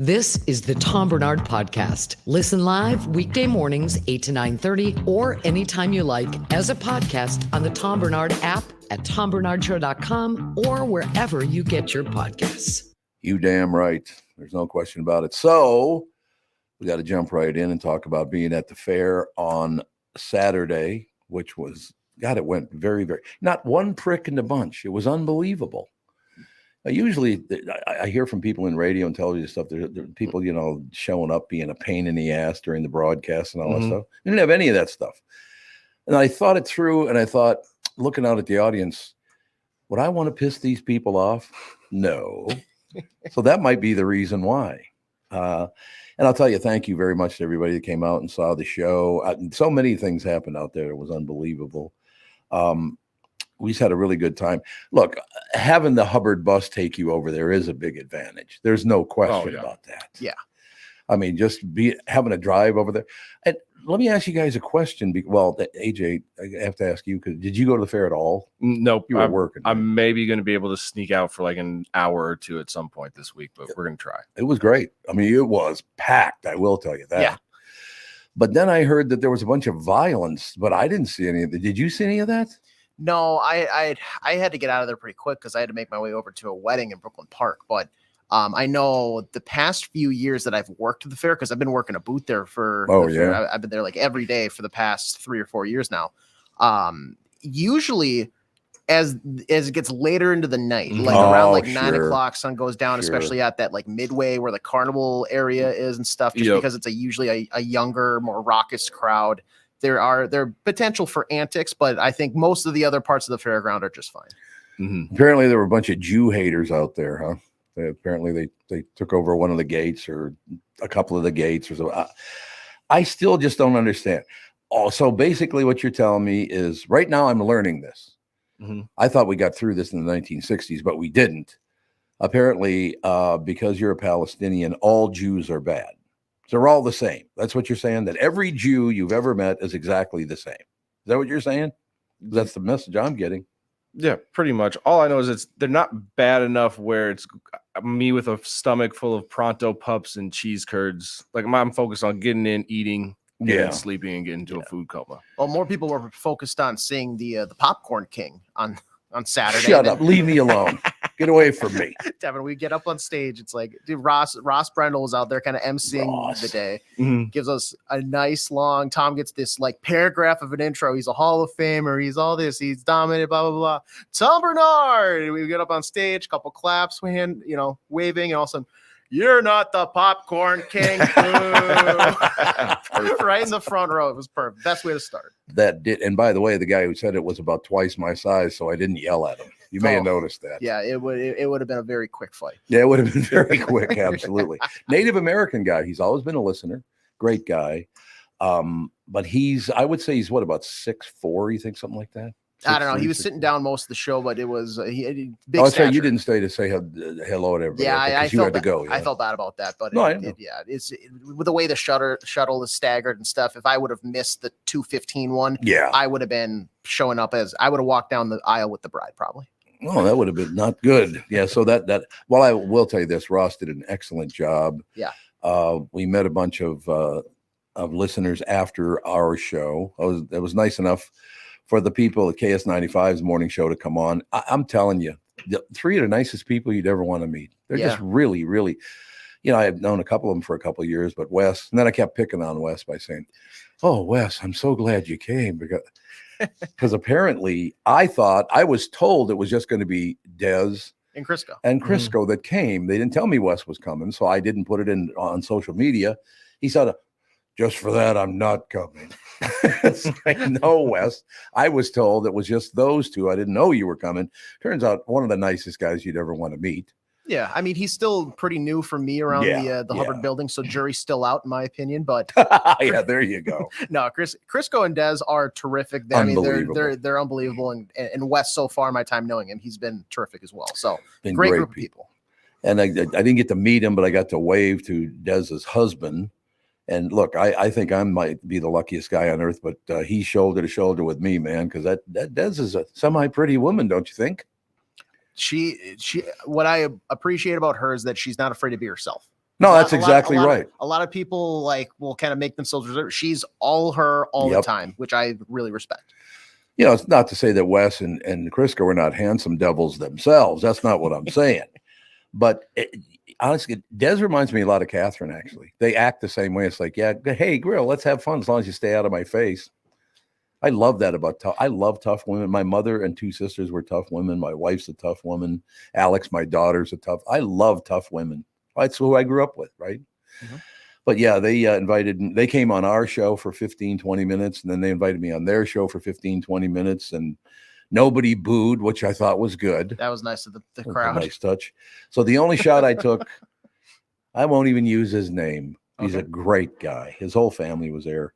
This is the Tom Barnard Podcast. Listen live weekday mornings, 8 to 9:30, or anytime you like as a podcast on the Tom Barnard app at tombarnardshow.com or wherever you get your podcasts. You damn right. There's no question about it. So we got to jump right in and talk about being at the fair on Saturday, which was, God, it went very, very, not one prick in the bunch. It was unbelievable. Usually I hear from people in radio and television stuff, there are people, showing up being a pain in the ass during the broadcast and all that stuff. I didn't have any of that stuff. And I thought it through and I thought, looking out at the audience, would I want to piss these people off? No. So that might be the reason why. And I'll tell you, thank you very much to everybody that came out and saw the show. So many things happened out there. It was unbelievable. We just had a really good time. Look, having the Hubbard bus take you over there is a big advantage. There's no question about that. Yeah. I mean, just having a drive over there. And let me ask you guys a question. Well, AJ, I have to ask you, because did you go to the fair at all? Nope. You were working. Right? I'm maybe going to be able to sneak out for like an hour or two at some point this week, but we're going to try. It was great. I mean, it was packed. I will tell you that. Yeah. But then I heard that there was a bunch of violence, but I didn't see any of it. Did you see any of that? No, I had to get out of there pretty quick because I had to make my way over to a wedding in Brooklyn Park. But I know the past few years that I've worked at the fair, because I've been working a booth there for fair. I've been there like every day for the past 3 or 4 years now. Usually as it gets later into the night, like around like 9 o'clock, sun goes down, especially at that like midway where the carnival area is and stuff, just because it's usually a younger, more raucous crowd. There potential for antics, but I think most of the other parts of the fairground are just fine. Mm-hmm. Apparently there were a bunch of Jew haters out there, huh? Apparently they took over one of the gates or a couple of the gates or so. I still just don't understand. So basically what you're telling me is right now I'm learning this. Mm-hmm. I thought we got through this in the 1960s, but we didn't. Apparently, because you're a Palestinian, all Jews are bad. So they're all the same. That's what you're saying, that every Jew you've ever met is exactly the same. Is that what you're saying? That's the message I'm getting. Yeah, pretty much. All I know is they're not bad enough where it's me with a stomach full of Pronto pups and cheese curds. Like I'm focused on getting in, eating, sleeping, and getting into a food coma. Well, more people were focused on seeing the Popcorn King on Saturday. Shut up. Leave me alone. Get away from me. Devin, we get up on stage. It's like, dude, Ross Brendel was out there kind of emceeing the day. Mm-hmm. Gives us a nice long, Tom gets this like paragraph of an intro. He's a Hall of Famer. He's all this. He's dominated, blah, blah, blah. Tom Barnard. We get up on stage, couple claps, waving, and all of a sudden, you're not the Popcorn King. Right in the front row. It was perfect. Best way to start. That did. And by the way, the guy who said it was about twice my size, so I didn't yell at him. You may have noticed that. Yeah, it would have been a very quick fight. Yeah, it would have been very quick. Absolutely. Native American guy. He's always been a listener. Great guy. But I would say he's what, about 6'4", you think, something like that? I don't know. He was sitting down most of the show, but it was big stature. You didn't stay to say hello to everybody. Yeah, I you had to go. I felt bad about that, but no, it's with the way the shuttle is staggered and stuff. If I would have missed the 2:15 one, I would have been showing up I would have walked down the aisle with the bride probably. Oh, that would have been not good. Yeah. So that well, I will tell you this, Ross did an excellent job. Yeah. We met a bunch of listeners after our show. It was nice enough for the people at KS95's morning show to come on. I'm telling you, the 3 of the nicest people you'd ever want to meet. They're just really, really, I've known a couple of them for a couple of years, but Wes, and then I kept picking on Wes by saying, oh, Wes, I'm so glad you came because apparently I was told it was just going to be Dez and Crisco that came. They didn't tell me Wes was coming, so I didn't put it on social media. He said, just for that, I'm not coming. It's like, no, Wes. I was told it was just those two. I didn't know you were coming. Turns out one of the nicest guys you'd ever want to meet. Yeah, I mean, he's still pretty new for me around the Hubbard building, so jury's still out, in my opinion. But yeah, there you go. No, Crisco and Dez are terrific. I mean, they're unbelievable. And Wes, so far, my time knowing him, he's been terrific as well. So great group of people. And I didn't get to meet him, but I got to wave to Dez's husband. And look, I think I might be the luckiest guy on earth, but he's shoulder to shoulder with me, man, because that Dez is a semi-pretty woman, don't you think? She what I appreciate about her is that she's not afraid to be herself. No, that's exactly right. A lot of people like will kind of make themselves reserved. She's all her all the time, which I really respect. You know, it's not to say that Wes and Crisco were not handsome devils themselves. That's not what I'm saying. But honestly, Des reminds me a lot of Catherine, actually. They act the same way. It's like, yeah, hey, Grill, let's have fun as long as you stay out of my face. I love that about I love tough women. My mother and 2 sisters were tough women. My wife's a tough woman. Alex, my daughter's a tough. I love tough women. That's who I grew up with, right? Mm-hmm. But yeah, they came on our show for 15, 20 minutes, and then they invited me on their show for 15, 20 minutes, and nobody booed, which I thought was good. That was nice of the crowd. Nice touch. So the only shot I took, I won't even use his name. He's a great guy. His whole family was there.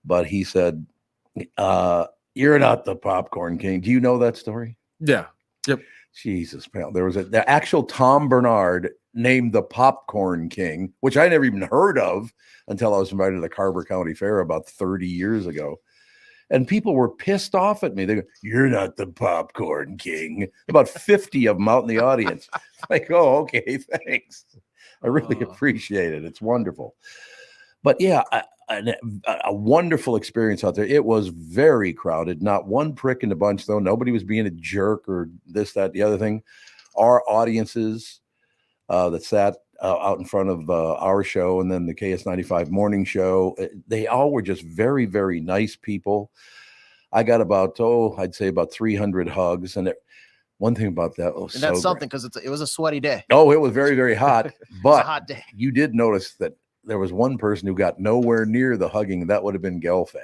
But he said, you're not the popcorn king. Do you know that story? Yeah. Yep. Jesus, pal. There was the actual Tom Barnard named the Popcorn King, which I never even heard of until I was invited to the Carver County Fair about 30 years ago. And people were pissed off at me. They go, you're not the Popcorn King. About 50 of them out in the audience. Like, oh, okay, thanks. I really appreciate it. It's wonderful. But yeah, a wonderful experience out there. It was very crowded. Not one prick in the bunch, though. Nobody was being a jerk or this, that, the other thing. Our audiences that sat out in front of our show and then the KS95 morning show, they all were just very, very nice people. I got I'd say about 300 hugs. And one thing about that was that's something because it was a sweaty day. Oh, it was very, very hot. But it was a hot day. You did notice that there was one person who got nowhere near the hugging. That would have been Gelfand.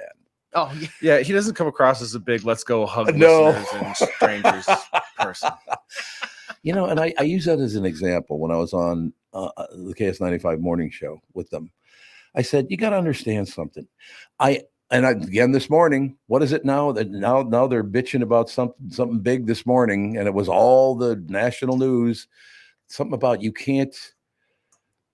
Oh, yeah. He doesn't come across as a big let's go hug listeners and strangers person. You know, and I use that as an example when I was on the KS95 morning show with them. I said, you got to understand something. Again this morning, what is it now? That now they're bitching about something big this morning, and it was all the national news. Something about you can't.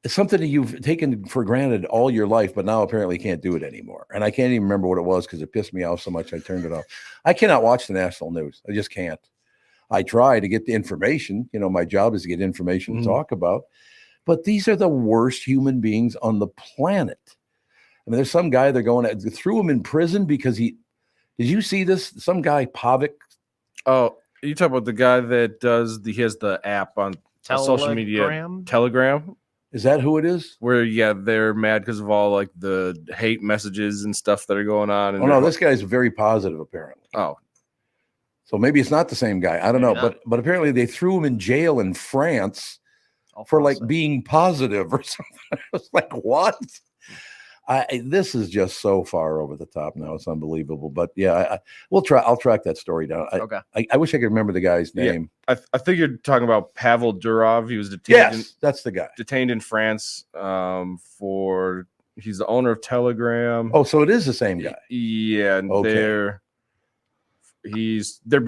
It's something that you've taken for granted all your life, but now apparently can't do it anymore. And I can't even remember what it was because it pissed me off so much I turned it off. I cannot watch the national news. I just can't. I try to get the information. You know, my job is to get information to talk about. But these are the worst human beings on the planet. I mean, there's some guy they're going to threw him in prison because did you see this? Some guy, Pavic. Oh, you talk about the guy that he has the app on social media, Telegram. Is that who it is? Where, yeah, they're mad because of all like the hate messages and stuff that are going on. And this guy's very positive, apparently. Oh. So maybe it's not the same guy. I don't know. But apparently they threw him in jail in France for like being positive or something. I was like, what? This is just so far over the top now. It's unbelievable. But yeah, I'll track that story down. Okay. I wish I could remember the guy's name. Yeah, I think you're talking about Pavel Durov. He was detained. Yes, that's the guy. Detained in France he's the owner of Telegram. Oh, so it is the same guy. Yeah, and they're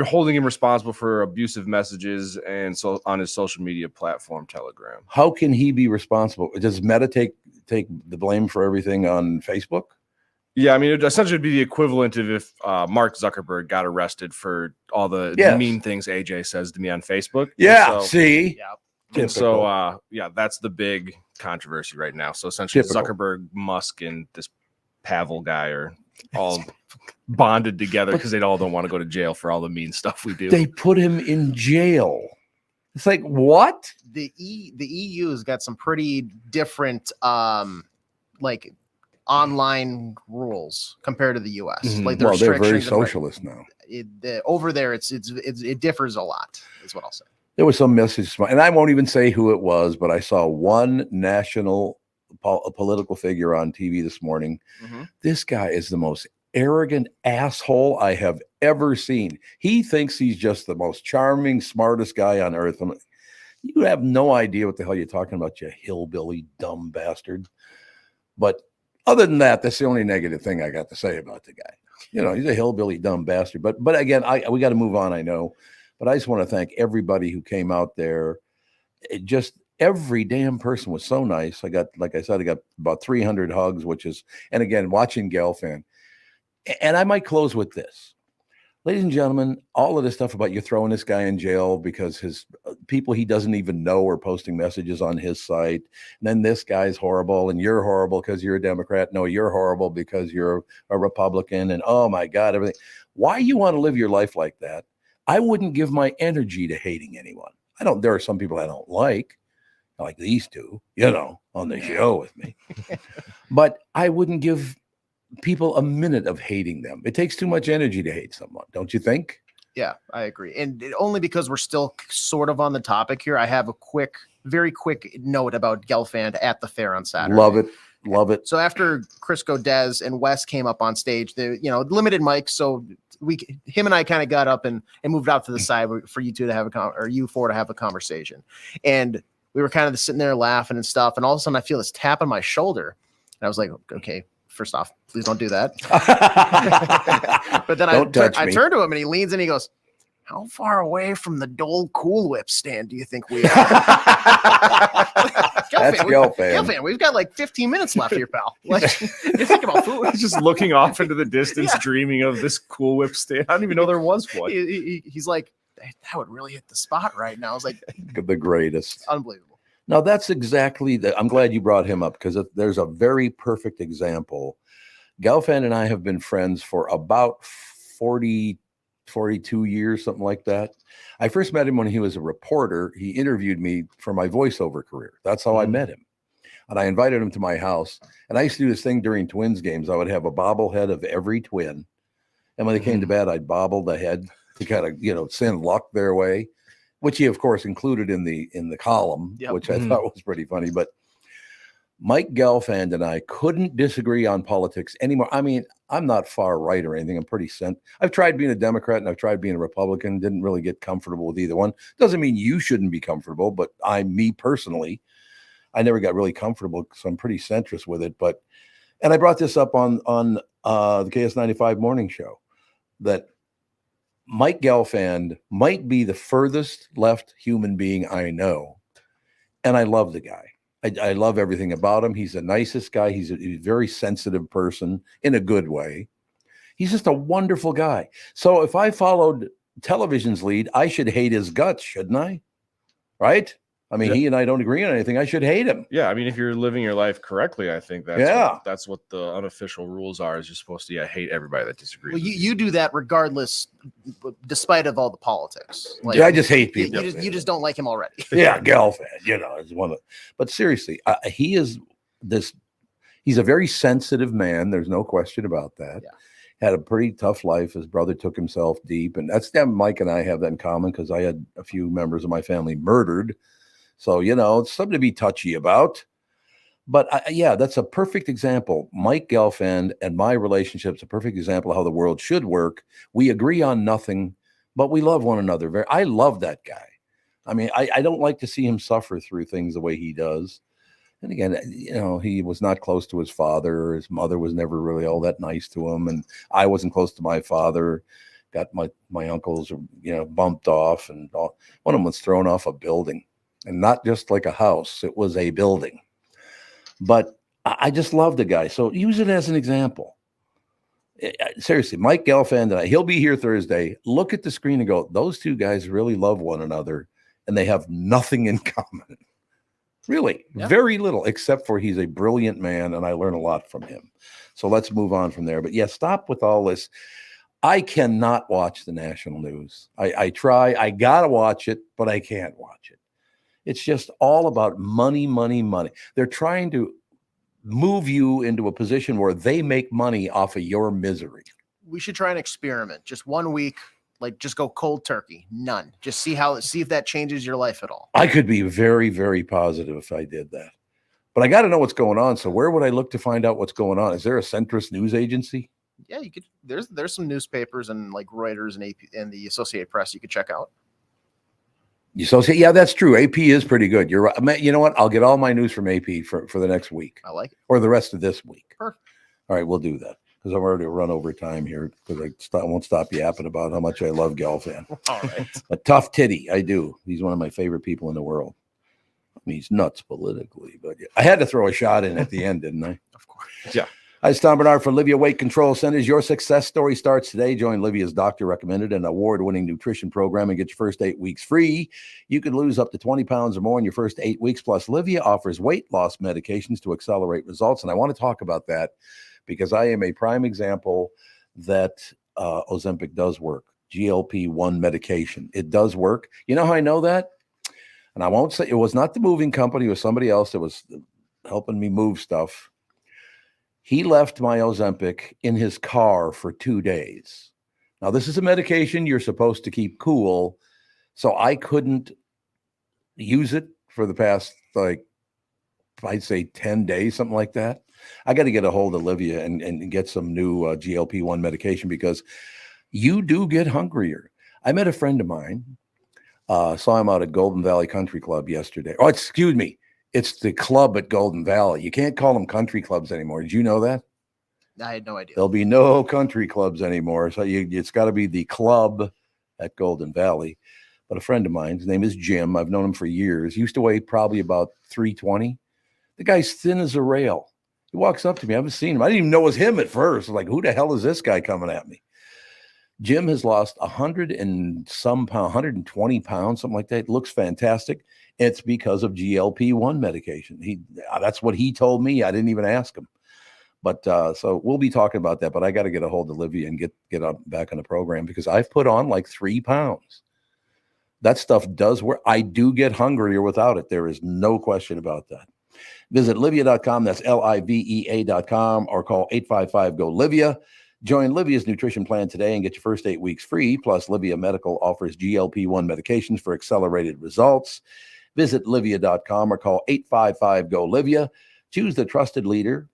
holding him responsible for abusive messages and so on his social media platform Telegram. How can he be responsible? Does Meta take the blame for everything on Facebook? Yeah, I mean, it essentially would be the equivalent of if Mark Zuckerberg got arrested for all the mean things AJ says to me on Facebook. Yeah, see? Yeah. And so, that's the big controversy right now. So essentially Zuckerberg, Musk, and this Pavel guy are all bonded together because they all don't want to go to jail for all the mean stuff we do. They put him in jail. It's like, what? The EU's got some pretty different like online rules compared to the US. Mm-hmm. Like they're very socialist now. Over there, it differs a lot, is what I'll say. There was some message, and I won't even say who it was, but I saw one national political figure on TV this morning. Mm-hmm. This guy is the most arrogant asshole I have ever seen. He thinks he's just the most charming, smartest guy on earth. I'm like, you have no idea what the hell you're talking about, you hillbilly dumb bastard. But other than that, that's the only negative thing I got to say about the guy. You know, he's a hillbilly dumb bastard. But again, we got to move on, I know. But I just want to thank everybody who came out there. Every damn person was so nice. I got about 300 hugs, and again, watching Gelfand. And I might close with this. ladies and gentlemen, all of this stuff about you throwing this guy in jail because his people he doesn't even know are posting messages on his site. And then this guy's horrible and you're horrible because you're a Democrat. No, you're horrible because you're a Republican. And oh my God, everything. Why you want to live your life like that? I wouldn't give my energy to hating anyone. There are some people I don't like these two, on the show with me. But I wouldn't give people a minute of hating them. It takes too much energy to hate someone, don't you think? Yeah, I agree. And only because we're still sort of on the topic here, I have a very quick note about Gelfand at the fair on Saturday. Love it. So after Crisco, Dez, and Wes came up on stage, they limited mics, so him and I kind of got up and moved out to the side for you two to have you four to have a conversation. And we were kind of sitting there laughing and stuff, and all of a sudden I feel this tap on my shoulder, and I was like, okay, first off, please don't do that. But then I turned to him and he leans in and he goes, how far away from the Dole Cool Whip stand do you think we are? Gelfand, we've got like 15 minutes left here, pal. Like, you're thinking about food. He's just looking off into the distance, dreaming of this Cool Whip stand. I don't even know there was one. He's like, that would really hit the spot right now. I was like, the greatest. Unbelievable. Now, that's exactly I'm glad you brought him up because there's a very perfect example. Gelfand and I have been friends for about 42 years, something like that. I first met him when he was a reporter. He interviewed me for my voiceover career. That's how I met him. And I invited him to my house. And I used to do this thing during Twins games. I would have a bobblehead of every Twin. And when they came to bed, I'd bobble the head to kind of, send luck their way, which he, of course, included in the column, which I thought was pretty funny. But Mike Gelfand and I couldn't disagree on politics anymore. I mean, I'm not far right or anything. I'm pretty I've tried being a Democrat and I've tried being a Republican. Didn't really get comfortable with either one. Doesn't mean you shouldn't be comfortable, but me personally, I never got really comfortable, so I'm pretty centrist with it. And I brought this up on the KS95 morning show that Mike Gelfand might be the furthest left human being I know, and I love the guy. I love everything about him. He's the nicest guy. He's a very sensitive person in a good way. He's just a wonderful guy. So if I followed television's lead, I should hate his guts, shouldn't I? Right? I mean, he and I don't agree on anything. I should hate him. Yeah, I mean, if you're living your life correctly, I think that's what the unofficial rules are. Is you're supposed to hate everybody that disagrees. Well, you do that regardless, despite of all the politics. Like, I just hate people. You just don't like him already. Yeah, Gelfand, is one of. But seriously, he is this. He's a very sensitive man. There's no question about that. Yeah. Had a pretty tough life. His brother took himself deep, and Mike and I have that in common because I had a few members of my family murdered. So, it's something to be touchy about. But that's a perfect example. Mike Gelfand and my relationship's a perfect example of how the world should work. We agree on nothing, but we love one another. I love that guy. I mean, I don't like to see him suffer through things the way he does. And again, he was not close to his father. His mother was never really all that nice to him. And I wasn't close to my father. Got my uncles, bumped off. And one of them was thrown off a building. And not just like a house, it was a building. But I just love the guy. So use it as an example. Seriously, Mike Gelfand, he'll be here Thursday. Look at the screen and go, those two guys really love one another, and they have nothing in common. Really, very little, except for he's a brilliant man, and I learn a lot from him. So let's move on from there. But stop with all this. I cannot watch the national news. I try. I got to watch it, but I can't watch it. It's just all about money, money, money. They're trying to move you into a position where they make money off of your misery. We should try an experiment. Just 1 week, just go cold turkey. None. Just see if that changes your life at all. I could be very, very positive if I did that. But I got to know what's going on. So where would I look to find out what's going on? Is there a centrist news agency? Yeah, you could. There's some newspapers and like Reuters and AP and the Associated Press you could check out. Yeah, that's true. AP is pretty good. You're right. You know what? I'll get all my news from AP for the next week. I like it. Or the rest of this week. Perfect. All right, we'll do that because I've already run over time here because I won't stop yapping about how much I love Gelfand. All right. A tough titty. I do. He's one of my favorite people in the world. I mean, he's nuts politically, but I had to throw a shot in at the end, didn't I? Of course. Yeah. Hi, it's Tom Barnard for Livia Weight Control Centers. Your success story starts today. Join Livia's doctor-recommended and award-winning nutrition program and get your first 8 weeks free. You can lose up to 20 pounds or more in your first 8 weeks. Plus, Livia offers weight loss medications to accelerate results. And I want to talk about that because I am a prime example that Ozempic does work. GLP-1 medication. It does work. You know how I know that? And I won't say it was not the moving company. It was somebody else that was helping me move stuff. He left my Ozempic in his car for 2 days. Now, this is a medication you're supposed to keep cool. So I couldn't use it for the past, I'd say 10 days, something like that. I got to get a hold of Livia and get some new GLP-1 medication because you do get hungrier. I met a friend of mine, saw him out at Golden Valley Country Club yesterday. Oh, excuse me. It's the club at Golden Valley. You can't call them country clubs anymore. Did you know that? I had no idea. There'll be no country clubs anymore. So it's got to be the club at Golden Valley. But a friend of mine, his name is Jim. I've known him for years. He used to weigh probably about 320. The guy's thin as a rail. He walks up to me. I haven't seen him. I didn't even know it was him at first. I was like, who the hell is this guy coming at me? Jim has lost 100 and some pounds, 120 pounds, something like that. It looks fantastic. It's because of GLP-1 medication. That's what he told me. I didn't even ask him. But so we'll be talking about that. But I got to get a hold of Livia and get back on the program because I've put on like 3 pounds. That stuff does work. I do get hungrier without it. There is no question about that. Visit Livia.com. That's Livea.com or call 855-GO-LIVIA. Join Livia's nutrition plan today and get your first 8 weeks free. Plus, Livia Medical offers GLP-1 medications for accelerated results. Visit Livia.com or call 855-GO-LIVIA. Choose the trusted leader,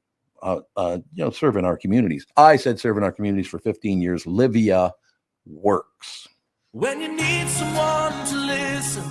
serving our communities. I said serving our communities for 15 years. Livia works. When you need someone to listen,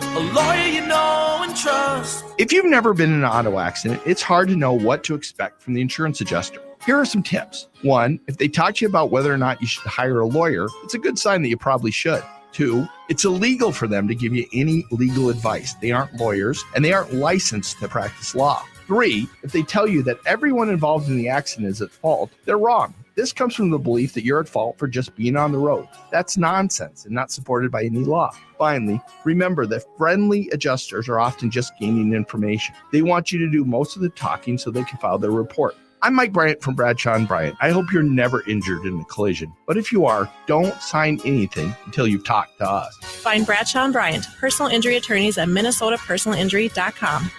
a lawyer you know and trust. If you've never been in an auto accident, it's hard to know what to expect from the insurance adjuster. Here are some tips. 1, if they talk to you about whether or not you should hire a lawyer, it's a good sign that you probably should. 2, it's illegal for them to give you any legal advice. They aren't lawyers and they aren't licensed to practice law. 3, if they tell you that everyone involved in the accident is at fault, they're wrong. This comes from the belief that you're at fault for just being on the road. That's nonsense and not supported by any law. Finally, remember that friendly adjusters are often just gaining information. They want you to do most of the talking so they can file their report. I'm Mike Bryant from Bradshaw & Bryant. I hope you're never injured in a collision. But if you are, don't sign anything until you've talked to us. Find Bradshaw & Bryant, personal injury attorneys at minnesotapersonalinjury.com.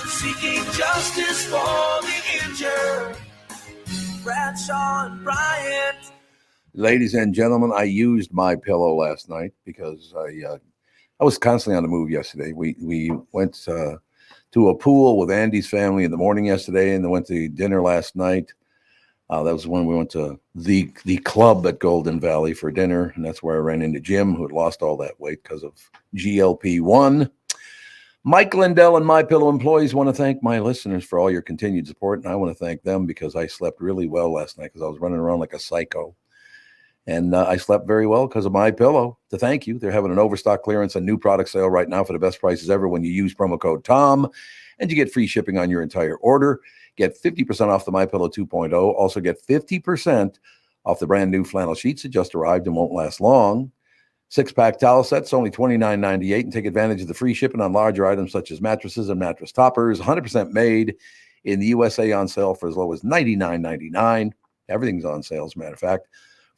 Seeking justice for the injured. Bradshaw & Bryant. Ladies and gentlemen, I used my pillow last night because I was constantly on the move yesterday. We went to a pool with Andy's family in the morning yesterday, and then went to dinner last night. That was when we went to the club at Golden Valley for dinner, and that's where I ran into Jim, who had lost all that weight because of GLP-1. Mike Lindell and MyPillow employees want to thank my listeners for all your continued support, and I want to thank them because I slept really well last night because I was running around like a psycho. And I slept very well because of MyPillow. To thank you, they're having an overstock clearance and new product sale right now for the best prices ever when you use promo code TOM, and you get free shipping on your entire order. Get 50% off the MyPillow 2.0. Also get 50% off the brand new flannel sheets that just arrived and won't last long. 6-pack towel sets, only $29.98, and take advantage of the free shipping on larger items such as mattresses and mattress toppers. 100% made in the USA, on sale for as low as $99.99. Everything's on sale, as a matter of fact.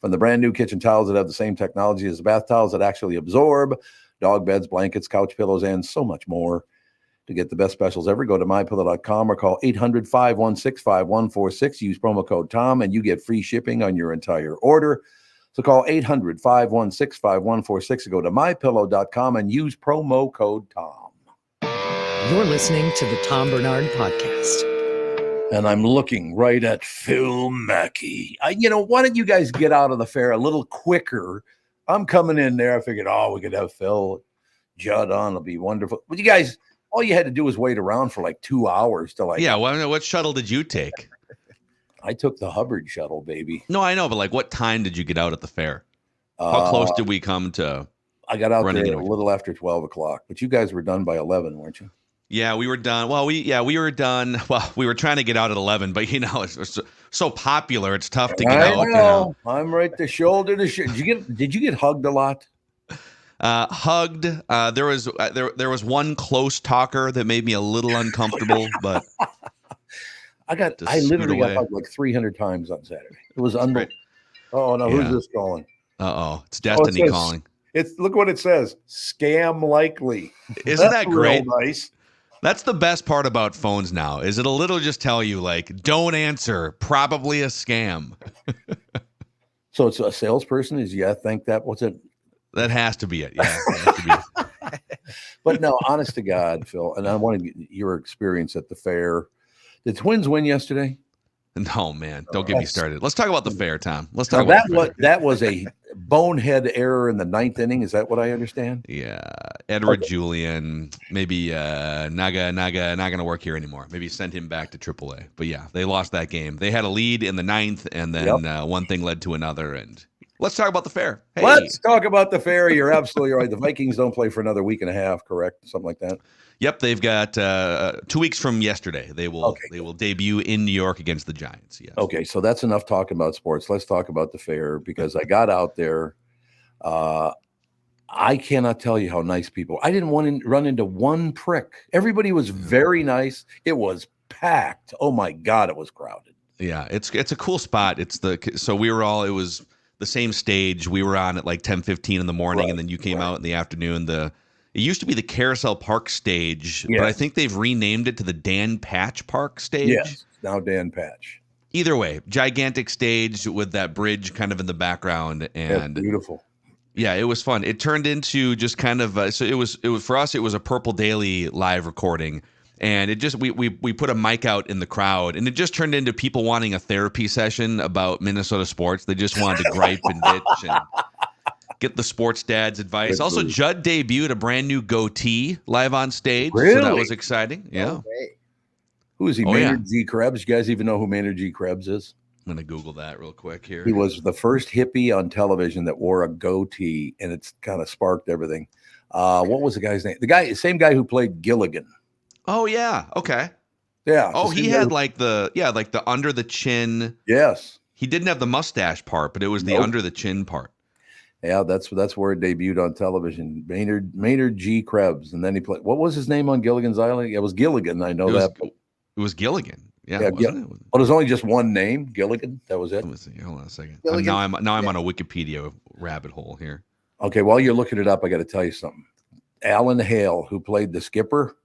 From the brand new kitchen towels that have the same technology as the bath towels that actually absorb, dog beds, blankets, couch pillows, and so much more. To get the best specials ever, go to mypillow.com or call 800-516-5146. Use promo code TOM and you get free shipping on your entire order. So call 800-516-5146 or go to mypillow.com and use promo code TOM. You're listening to the Tom Barnard Podcast. And I'm looking right at Phil Mackey. Why don't you guys get out of the fair a little quicker? I'm coming in there. I figured, we could have Phil, Judd on. It'll be wonderful. But you guys, all you had to do was wait around for like 2 hours till what shuttle did you take? I took the Hubbard shuttle, baby. No, I know, but like what time did you get out at the fair? How close did we come to? I got out there a little after 12 o'clock, but you guys were done by 11, weren't you? Yeah, we were done. Well, we were done. Well, we were trying to get out at 11, but it's so popular. It's tough to get I out. know. I'm right to shoulder to shoulder. Did you get hugged a lot? Hugged. There was one close talker that made me a little uncomfortable, but I literally got hugged like 300 times on Saturday. It was unbelievable. Oh no, who's this calling? It's Destiny calling. Look what it says. Scam likely. Isn't that great? Real nice. That's the best part about phones now. Is it a little just tell you like, don't answer, probably a scam. So it's a salesperson. Think that what's it? That has to be it. Yeah. It has to be it. But no, honest to God, Phil, and I want to get your experience at the fair. Did Twins win yesterday? No, man. Don't get me started. Let's talk about the fair, Tom. Let's talk about that was a bonehead error in the 9th inning. Is that what I understand? Yeah. Edward Julian, maybe not going to work here anymore. Maybe send him back to AAA. But yeah, they lost that game. They had a lead in the 9th, and then one thing led to another. And let's talk about the fair. Hey. Let's talk about the fair. You're absolutely right. The Vikings don't play for another week and a half, correct? Something like that. Yep, they've got 2 weeks from yesterday. They will debut in New York against the Giants. Yes. Okay, so that's enough talking about sports. Let's talk about the fair because I got out there. I cannot tell you how nice people. I didn't want to run into one prick. Everybody was very nice. It was packed. Oh my God, it was crowded. Yeah, it's a cool spot. It was the same stage. We were on at like 10:15 in the morning, and then you came out in the afternoon. It used to be the Carousel Park stage, but I think they've renamed it to the Dan Patch Park stage. Yes, now Dan Patch. Either way, gigantic stage with that bridge kind of in the background, and beautiful. Yeah, it was fun. It turned into just kind of so it was for us. It was a Purple Daily live recording, and it just we put a mic out in the crowd, and it just turned into people wanting a therapy session about Minnesota sports. They just wanted to gripe and bitch and get the sports dad's advice. Also, Judd debuted a brand new goatee live on stage. Really? So that was exciting. Yeah. Okay. Who is he? Maynard G. Krebs. You guys even know who Maynard G. Krebs is? I'm going to Google that real quick here. He was the first hippie on television that wore a goatee, and it's kind of sparked everything. What was the guy's name? Same guy who played Gilligan. Oh, yeah. Okay. Yeah. Oh, he had like the under the chin. Yes. He didn't have the mustache part, but it was the under the chin part. Yeah, that's where it debuted on television. Maynard G. Krebs, and then he played. What was his name on Gilligan's Island? It was Gilligan. I know that. It was Gilligan. Yeah. There's only just one name, Gilligan. That was it. Let me see. Hold on a second. Now I'm on a Wikipedia rabbit hole here. Okay, while you're looking it up, I got to tell you something. Alan Hale, who played the skipper,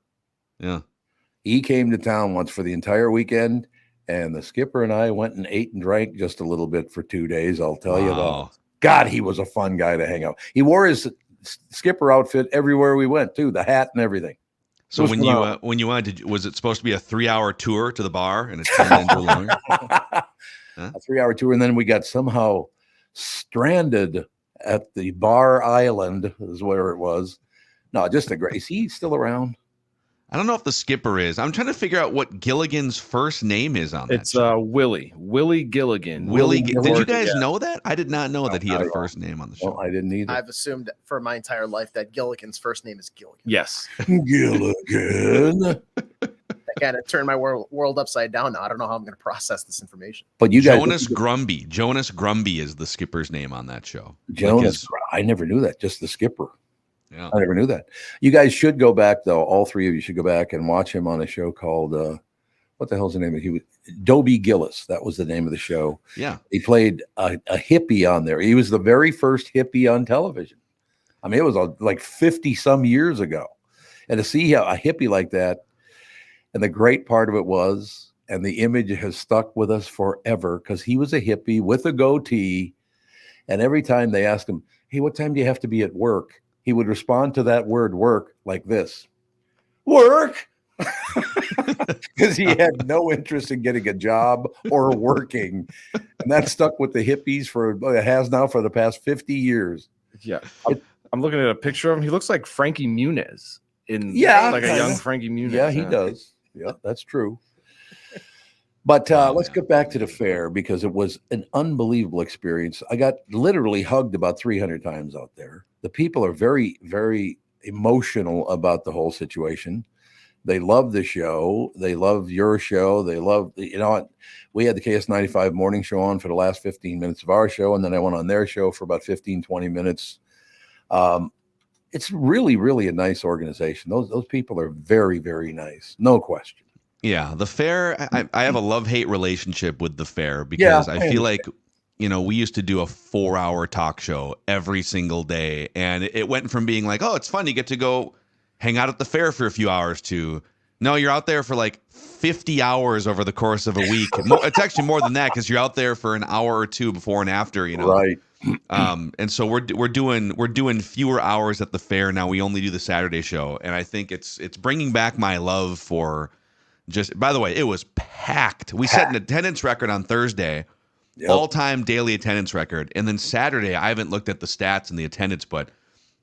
he came to town once for the entire weekend, and the skipper and I went and ate and drank just a little bit for 2 days. I'll tell you that. God, he was a fun guy to hang out. He wore his skipper outfit everywhere we went, too, the hat and everything. So when you went, was it supposed to be a 3-hour tour to the bar, and it turned into longer? A 3-hour tour, and then we got somehow stranded at the Bar Island, is where it was. No, just a great. Is he still around? I don't know if the skipper is. I'm trying to figure out what Gilligan's first name is on that. It's Willie Gilligan. Did you guys know that? I did not know that he had a first name on the show. Well, I didn't either. I've assumed for my entire life that Gilligan's first name is Gilligan. Yes. Gilligan. That kind of turned my world upside down now. I don't know how I'm going to process this information. But you guys, Jonas Grumby is the skipper's name on that show. Jonas, I never knew that. Just the skipper. Yeah. I never knew that. You guys should go back, though. All three of you should go back and watch him on a show called, what the hell's the name of it? He was Dobie Gillis. That was the name of the show. Yeah. He played a hippie on there. He was the very first hippie on television. I mean, it was like 50 some years ago. And to see a hippie like that, and the great part of it was, and the image has stuck with us forever, because he was a hippie with a goatee. And every time they asked him, hey, what time do you have to be at work? He would respond to that word work like this: work. Because he had no interest in getting a job or working. And that stuck with the hippies for the past 50 years. Yeah. I'm looking at a picture of him. He looks like Frankie Muniz like a young Frankie Muniz. Yeah, he does. Yeah, that's true. But let's get back to the fair, because it was an unbelievable experience. I got literally hugged about 300 times out there. The people are very, very emotional about the whole situation. They love the show. They love your show. They love, we had the KS95 morning show on for the last 15 minutes of our show. And then I went on their show for about 15, 20 minutes. It's really, really a nice organization. Those people are very, very nice. No question. Yeah. The fair, I have a love-hate relationship with the fair because I feel like, we used to do a 4-hour talk show every single day. And it went from being like, oh, it's fun. You get to go hang out at the fair for a few hours to, no, you're out there for like 50 hours over the course of a week. It's actually more than that because you're out there for an hour or two before and after, Right. And so we're doing fewer hours at the fair now. We only do the Saturday show, and I think it's bringing back my love for just. By the way, it was packed. We set an attendance record on Thursday, all-time daily attendance record, and then Saturday I haven't looked at the stats and the attendance, but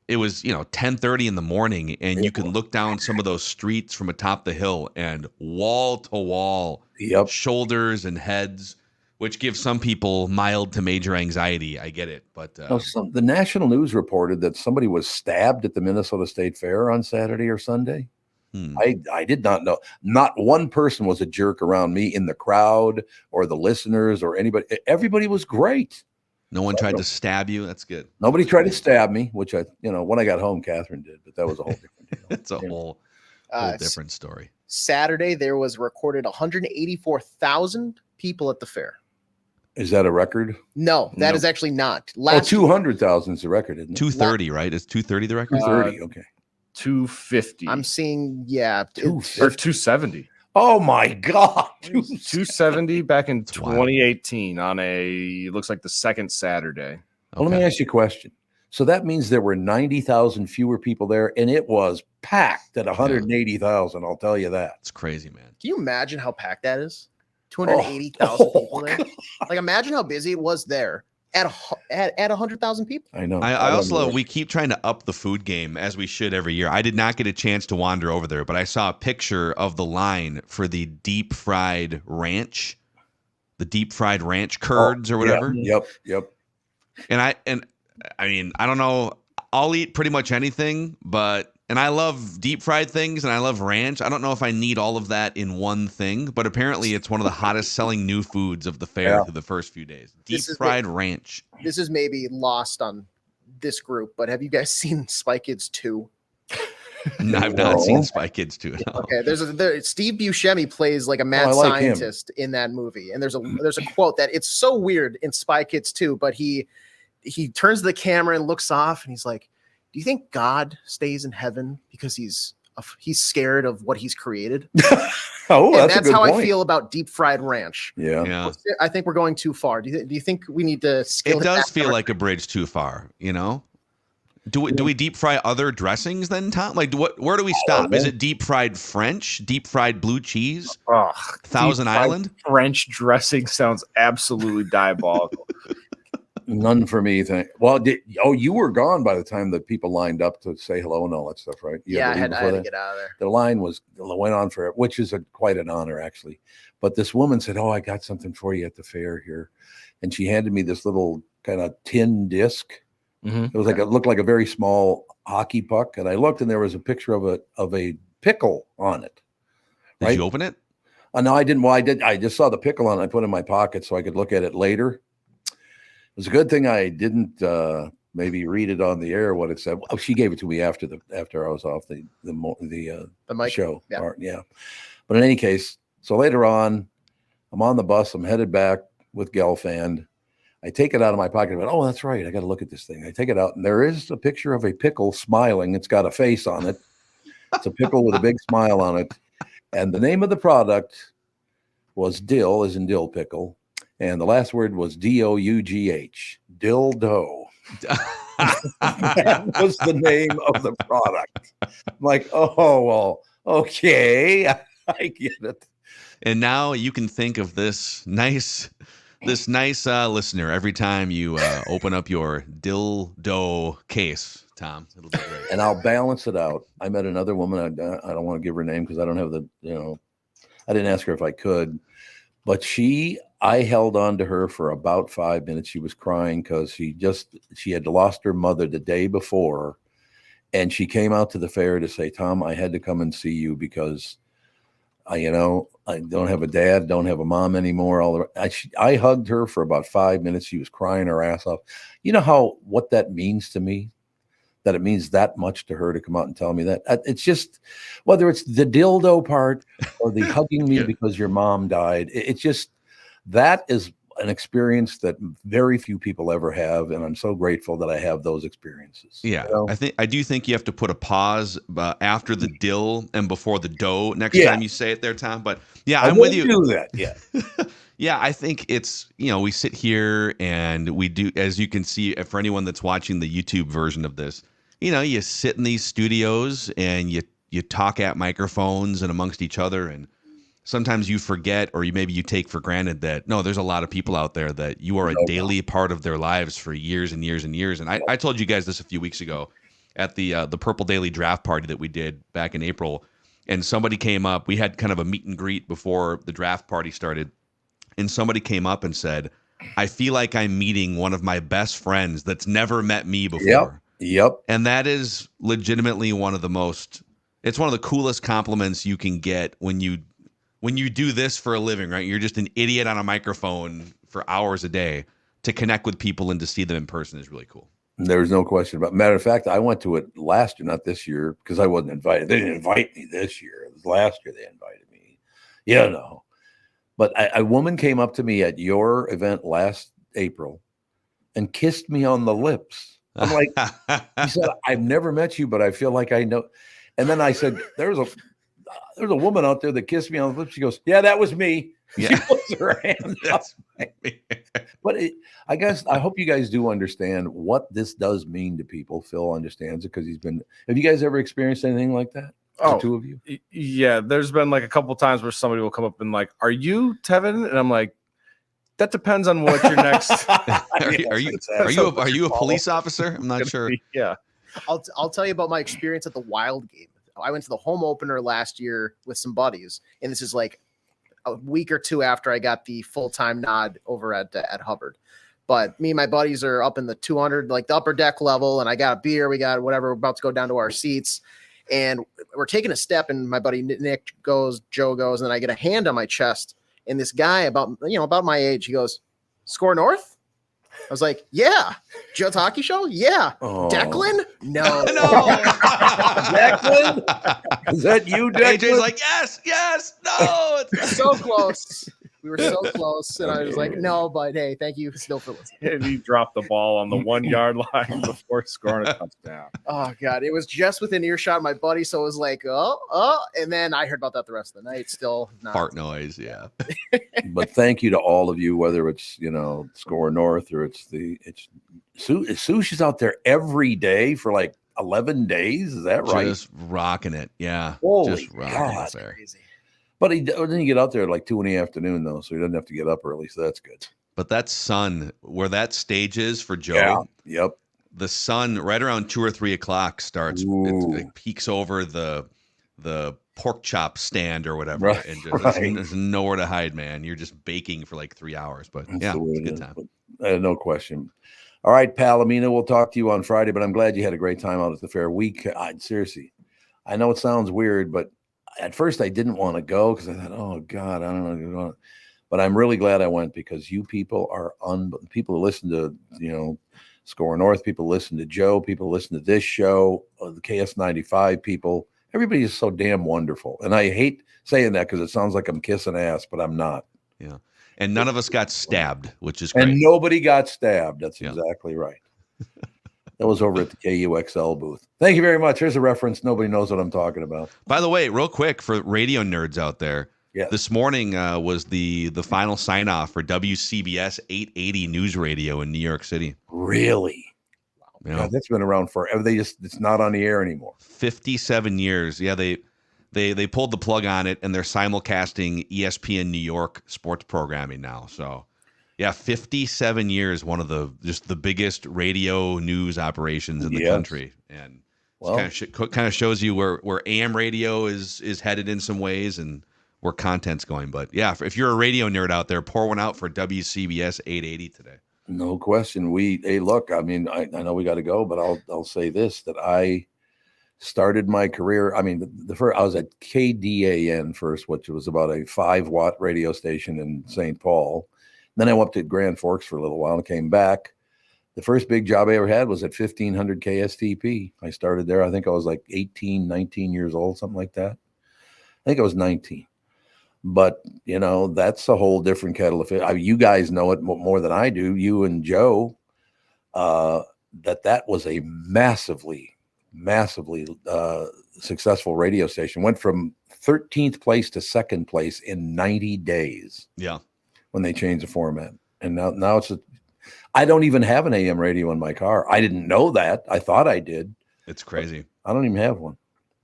it was 10:30 in the morning, and you can look down some of those streets from atop the hill and wall to wall, shoulders and heads. Which gives some people mild to major anxiety. I get it, but the national news reported that somebody was stabbed at the Minnesota State Fair on Saturday or Sunday. I did not know. Not one person was a jerk around me in the crowd or the listeners or anybody. Everybody was great. No one tried to stab you. That's good. Nobody tried to stab me, which when I got home, Catherine did, but that was a whole different deal. It's a whole different story. Saturday there was recorded 184,000 people at the fair. Is that a record? No, that is actually not. 200,000 is the record, isn't it? 230, right? Is 230 the record? 230, okay. 250. I'm seeing, or 270. Oh my God. 270 back in 2018 on looks like the second Saturday. Well, let me ask you a question. So that means there were 90,000 fewer people there, and it was packed at 180,000. I'll tell you that. It's crazy, man. Can you imagine how packed that is? 280,000 people there. Like, imagine how busy it was there at 100,000 people. I know. I also love, we keep trying to up the food game as we should every year. I did not get a chance to wander over there, but I saw a picture of the line for the deep fried ranch curds or whatever. Yep. And I mean, I don't know. I'll eat pretty much anything, and I love deep fried things and I love ranch. I don't know if I need all of that in one thing, but apparently it's one of the hottest selling new foods of the fair through the first few days. Deep fried ranch. This is maybe lost on this group, but have you guys seen Spy Kids 2? No, I've not seen Spy Kids 2. No. Okay, Steve Buscemi plays like a mad scientist in that movie, and there's a quote that it's so weird in Spy Kids 2, but he turns to the camera and looks off, and he's like, do you think God stays in heaven because he's scared of what he's created? That's how I feel about deep fried ranch. Yeah. I think we're going too far. Do you think we need to scale it? It does feel like a bridge too far, Do we deep fry other dressings then, Tom? Like, where do we stop? Is it deep fried French, deep fried blue cheese, Thousand Island? French dressing sounds absolutely diabolical. None for me. You were gone by the time that people lined up to say hello and all that stuff, right? I had to get out of there. The line went on for it, which is quite an honor, actually. But this woman said, "Oh, I got something for you at the fair here," and she handed me this little kind of tin disc. It was it looked like a very small hockey puck, and I looked, and there was a picture of a pickle on it. Did you open it? No, I didn't. Well, I did. I just saw the pickle on it. I put it in my pocket so I could look at it later. It was a good thing I didn't maybe read it on the air what it said. Oh, she gave it to me after I was off the mic show. Yeah. But in any case, so later on, I'm on the bus. I'm headed back with Gelfand. I take it out of my pocket. I went, oh, that's right. I got to look at this thing. I take it out, and there is a picture of a pickle smiling. It's got a face on it. It's a pickle with a big smile on it. And the name of the product was dill, as in dill pickle. And the last word was D-O-U-G-H, dildo. That was the name of the product. I'm like, oh, well, okay, I get it. And now you can think of this nice listener every time you open up your dildo case, Tom. It'll be great. And I'll balance it out. I met another woman. I don't want to give her name because I don't have I didn't ask her if I could, but I held on to her for about 5 minutes. She was crying because she had lost her mother the day before, And she came out to the fair to say, Tom, I had to come and see you because I don't have a dad, don't have a mom anymore. I hugged her for about 5 minutes. She was crying her ass off. You know what that means to me? That it means that much to her to come out and tell me that. It's just, whether it's the dildo part or the hugging me because your mom died, it's just, that is an experience that very few people ever have, and I'm so grateful that I have those experiences. Yeah, I do think you have to put a pause after the dill and before the dough next time you say it there, Tom. But yeah, I'm with you. Do that, yeah. Yeah, I think it's, we sit here and we do, as you can see, for anyone that's watching the YouTube version of this, you sit in these studios and you talk at microphones and amongst each other, and sometimes you forget, or maybe you take for granted that, no, there's a lot of people out there that you are a daily part of their lives for years and years and years. And I told you guys this a few weeks ago at the Purple Daily draft party that we did back in April. And somebody came up, we had kind of a meet and greet before the draft party started. And somebody came up and said, I feel like I'm meeting one of my best friends that's never met me before. Yep. And that is legitimately it's one of the coolest compliments you can get when you do this for a living, right? You're just an idiot on a microphone for hours a day. To connect with people and to see them in person is really cool. There's no question about it. Matter of fact, I went to it last year, not this year, because I wasn't invited. They didn't invite me this year. It was last year they invited me. But a woman came up to me at your event last April and kissed me on the lips. I'm like, he said, I've never met you, but I feel like I know. And then I said, there's a woman out there that kissed me on the lips. She goes, yeah, that was me. Yeah. She puts her hand up. But I guess I hope you guys do understand what this does mean to people. Phil understands it because have you guys ever experienced anything like that? The two of you? Yeah, there's been like a couple times where somebody will come up and like, are you Tevin? And I'm like, that depends on what your next. Are you a police officer? I'm not sure. Yeah. I'll tell you about my experience at the Wild game. I went to the home opener last year with some buddies, and this is like a week or two after I got the full-time nod over at Hubbard. But me and my buddies are up in the 200, like the upper deck level, and I got a beer. We got whatever. We're about to go down to our seats, and we're taking a step, and my buddy Nick goes, Joe goes, and then I get a hand on my chest, and this guy about my age, he goes, SKOR North? I was like, yeah. Joe's Hockey Show? Yeah. Oh. Declan? No. Declan? Is that you, Declan? AJ's like, yes, no. So close. We were so close. And I was like, no, but hey, thank you still for listening. And he dropped the ball on the 1 yard line before scoring a touchdown. Oh, God. It was just within earshot of my buddy. So it was like, oh. And then I heard about that the rest of the night. Still not. Fart noise, yeah. But thank you to all of you, whether it's, SKOR North or it's Sushi's out there every day for like 11 days. Is that right? Just rocking it. Yeah. Holy just rocking God. it there. Crazy. But he didn't get out there at like 2 in the afternoon, though, so he doesn't have to get up early. So that's good. But that sun, where that stage is for Joe, yep. The sun right around 2 or 3 o'clock starts. It peeks over the pork chop stand or whatever, right, and just, there's nowhere to hide, man. You're just baking for like 3 hours. But That's yeah, it's a good time. No question. All right, Palomino, we'll talk to you on Friday, but I'm glad you had a great time out at the fair. Seriously, I know it sounds weird, but at first I didn't want to go because I thought, oh God, I don't know. But I'm really glad I went because you people are people who listen to, SKOR North, people listen to Joe, people listen to this show, the KS95 people. Everybody is so damn wonderful. And I hate saying that because it sounds like I'm kissing ass, but I'm not. Yeah. And none of us got stabbed, which is great. And nobody got stabbed. That's exactly right. That was over at the KUXL booth. Thank you very much. Here's a reference. Nobody knows what I'm talking about. By the way, real quick for radio nerds out there, yes. This morning was the final sign-off for WCBS 880 News Radio in New York City. Really? Yeah. God, that's been around forever. It's not on the air anymore. 57 years. Yeah, they pulled the plug on it, and they're simulcasting ESPN New York sports programming now. So, yeah, 57 years, one of the biggest radio news operations in the country, and kind of shows you where AM radio is headed in some ways and where content's going. But yeah, if you're a radio nerd out there, pour one out for WCBS 880 today. No question. Hey, look, I mean, I know we got to go, but I'll say this, that started my career. I mean, the first I was at KDAN first, which was about a 5-watt radio station in St. Paul. Then I went up to Grand Forks for a little while and came back. The first big job I ever had was at 1500 KSTP. I started there. I think I was like 18, 19 years old, something like that. I think I was 19. But, you know, that's a whole different kettle of fish. You guys know it more than I do, you and Joe, that was a massively successful radio station. Went from 13th place to 2nd place in 90 days. Yeah. When they changed the format. And now I don't even have an AM radio in my car. I didn't know that. I thought I did. It's crazy. I don't even have one.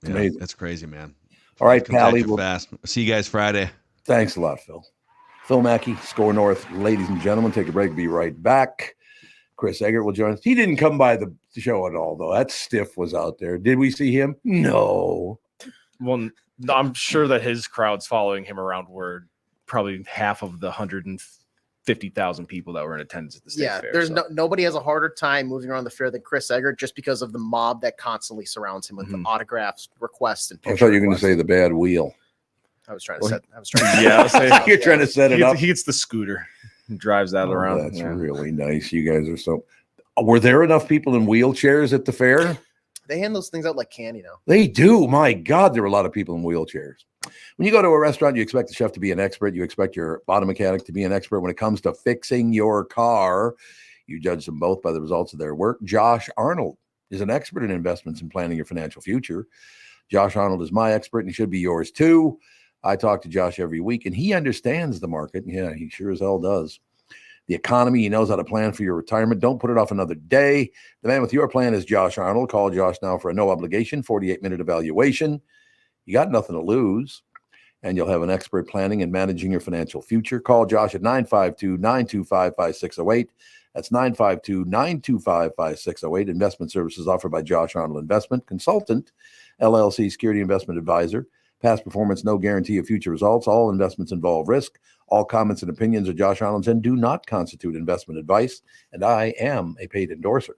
It's amazing. It's crazy, man. All right, Pally. Fast. See you guys Friday. Thanks a lot, Phil. Phil Mackey, SKOR North. Ladies and gentlemen, take a break. Be right back. Chris Egert will join us. He didn't come by the show at all, though. That stiff was out there. Did we see him? No. Well, I'm sure that his crowds following him around were probably half of the 150,000 people that were in attendance at the state fair. There's nobody has a harder time moving around the fair than Chris Egert just because of the mob that constantly surrounds him with the autographs, requests, and pictures. I thought you were going to say the bad wheel. I was trying to You're trying to set it up. He gets the scooter and drives that around. That's really nice. You guys are so. Were there enough people in wheelchairs at the fair? They hand those things out like candy now. They do. My God, there were a lot of people in wheelchairs. When you go to a restaurant, you expect the chef to be an expert. You expect your auto mechanic to be an expert. When it comes to fixing your car, you judge them both by the results of their work. Josh Arnold is an expert in investments and planning your financial future. Josh Arnold is my expert, and he should be yours too. I talk to Josh every week, and he understands the market. Yeah, he sure as hell does. The economy, he knows how to plan for your retirement. Don't put it off another day. The man with your plan is Josh Arnold. Call Josh now for a no-obligation, 48-minute evaluation. You got nothing to lose, and you'll have an expert planning and managing your financial future. Call Josh at 952-925-5608. That's 952-925-5608. Investment services offered by Josh Arnold Investment Consultant, LLC Security Investment Advisor. Past performance, no guarantee of future results. All investments involve risk. All comments and opinions of Josh Arnold's and do not constitute investment advice, and I am a paid endorser.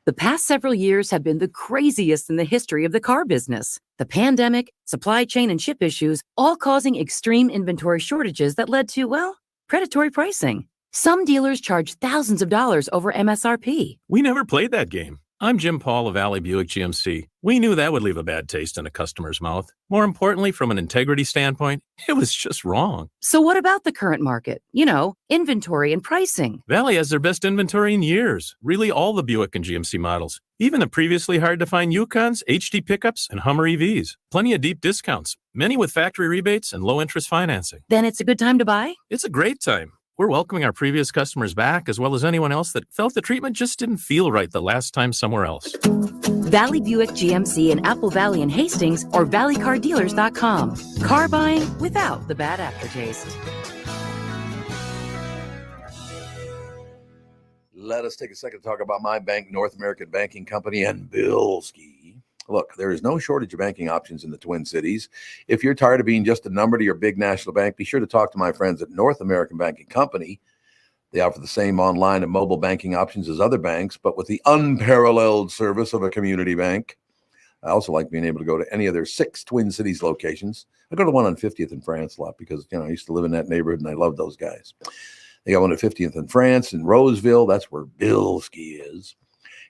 The past several years have been the craziest in the history of the car business. The pandemic, supply chain, and ship issues, all causing extreme inventory shortages that led to, well, predatory pricing. Some dealers charge thousands of dollars over MSRP. We never played that game. I'm Jim Paul of Valley Buick GMC. We knew that would leave a bad taste in a customer's mouth. More importantly, from an integrity standpoint, it was just wrong. So what about the current market? You know, inventory and pricing. Valley has their best inventory in years. Really all the Buick and GMC models. Even the previously hard-to-find Yukons, HD pickups, and Hummer EVs. Plenty of deep discounts. Many with factory rebates and low-interest financing. Then it's a good time to buy? It's a great time. We're welcoming our previous customers back, as well as anyone else that felt the treatment just didn't feel right the last time somewhere else. Valley Buick GMC in Apple Valley and Hastings or valleycardealers.com. Car buying without the bad aftertaste. Let us take a second to talk about my bank, North American Banking Company, and Bilski. Look, there is no shortage of banking options in the Twin Cities. If you're tired of being just a number to your big national bank, be sure to talk to my friends at North American Banking Company. They offer the same online and mobile banking options as other banks, but with the unparalleled service of a community bank. I also like being able to go to any of their 6 Twin Cities locations. I go to one on 50th in France a lot because, I used to live in that neighborhood and I love those guys. They got one at 50th in France in Roseville. That's where Bilski is.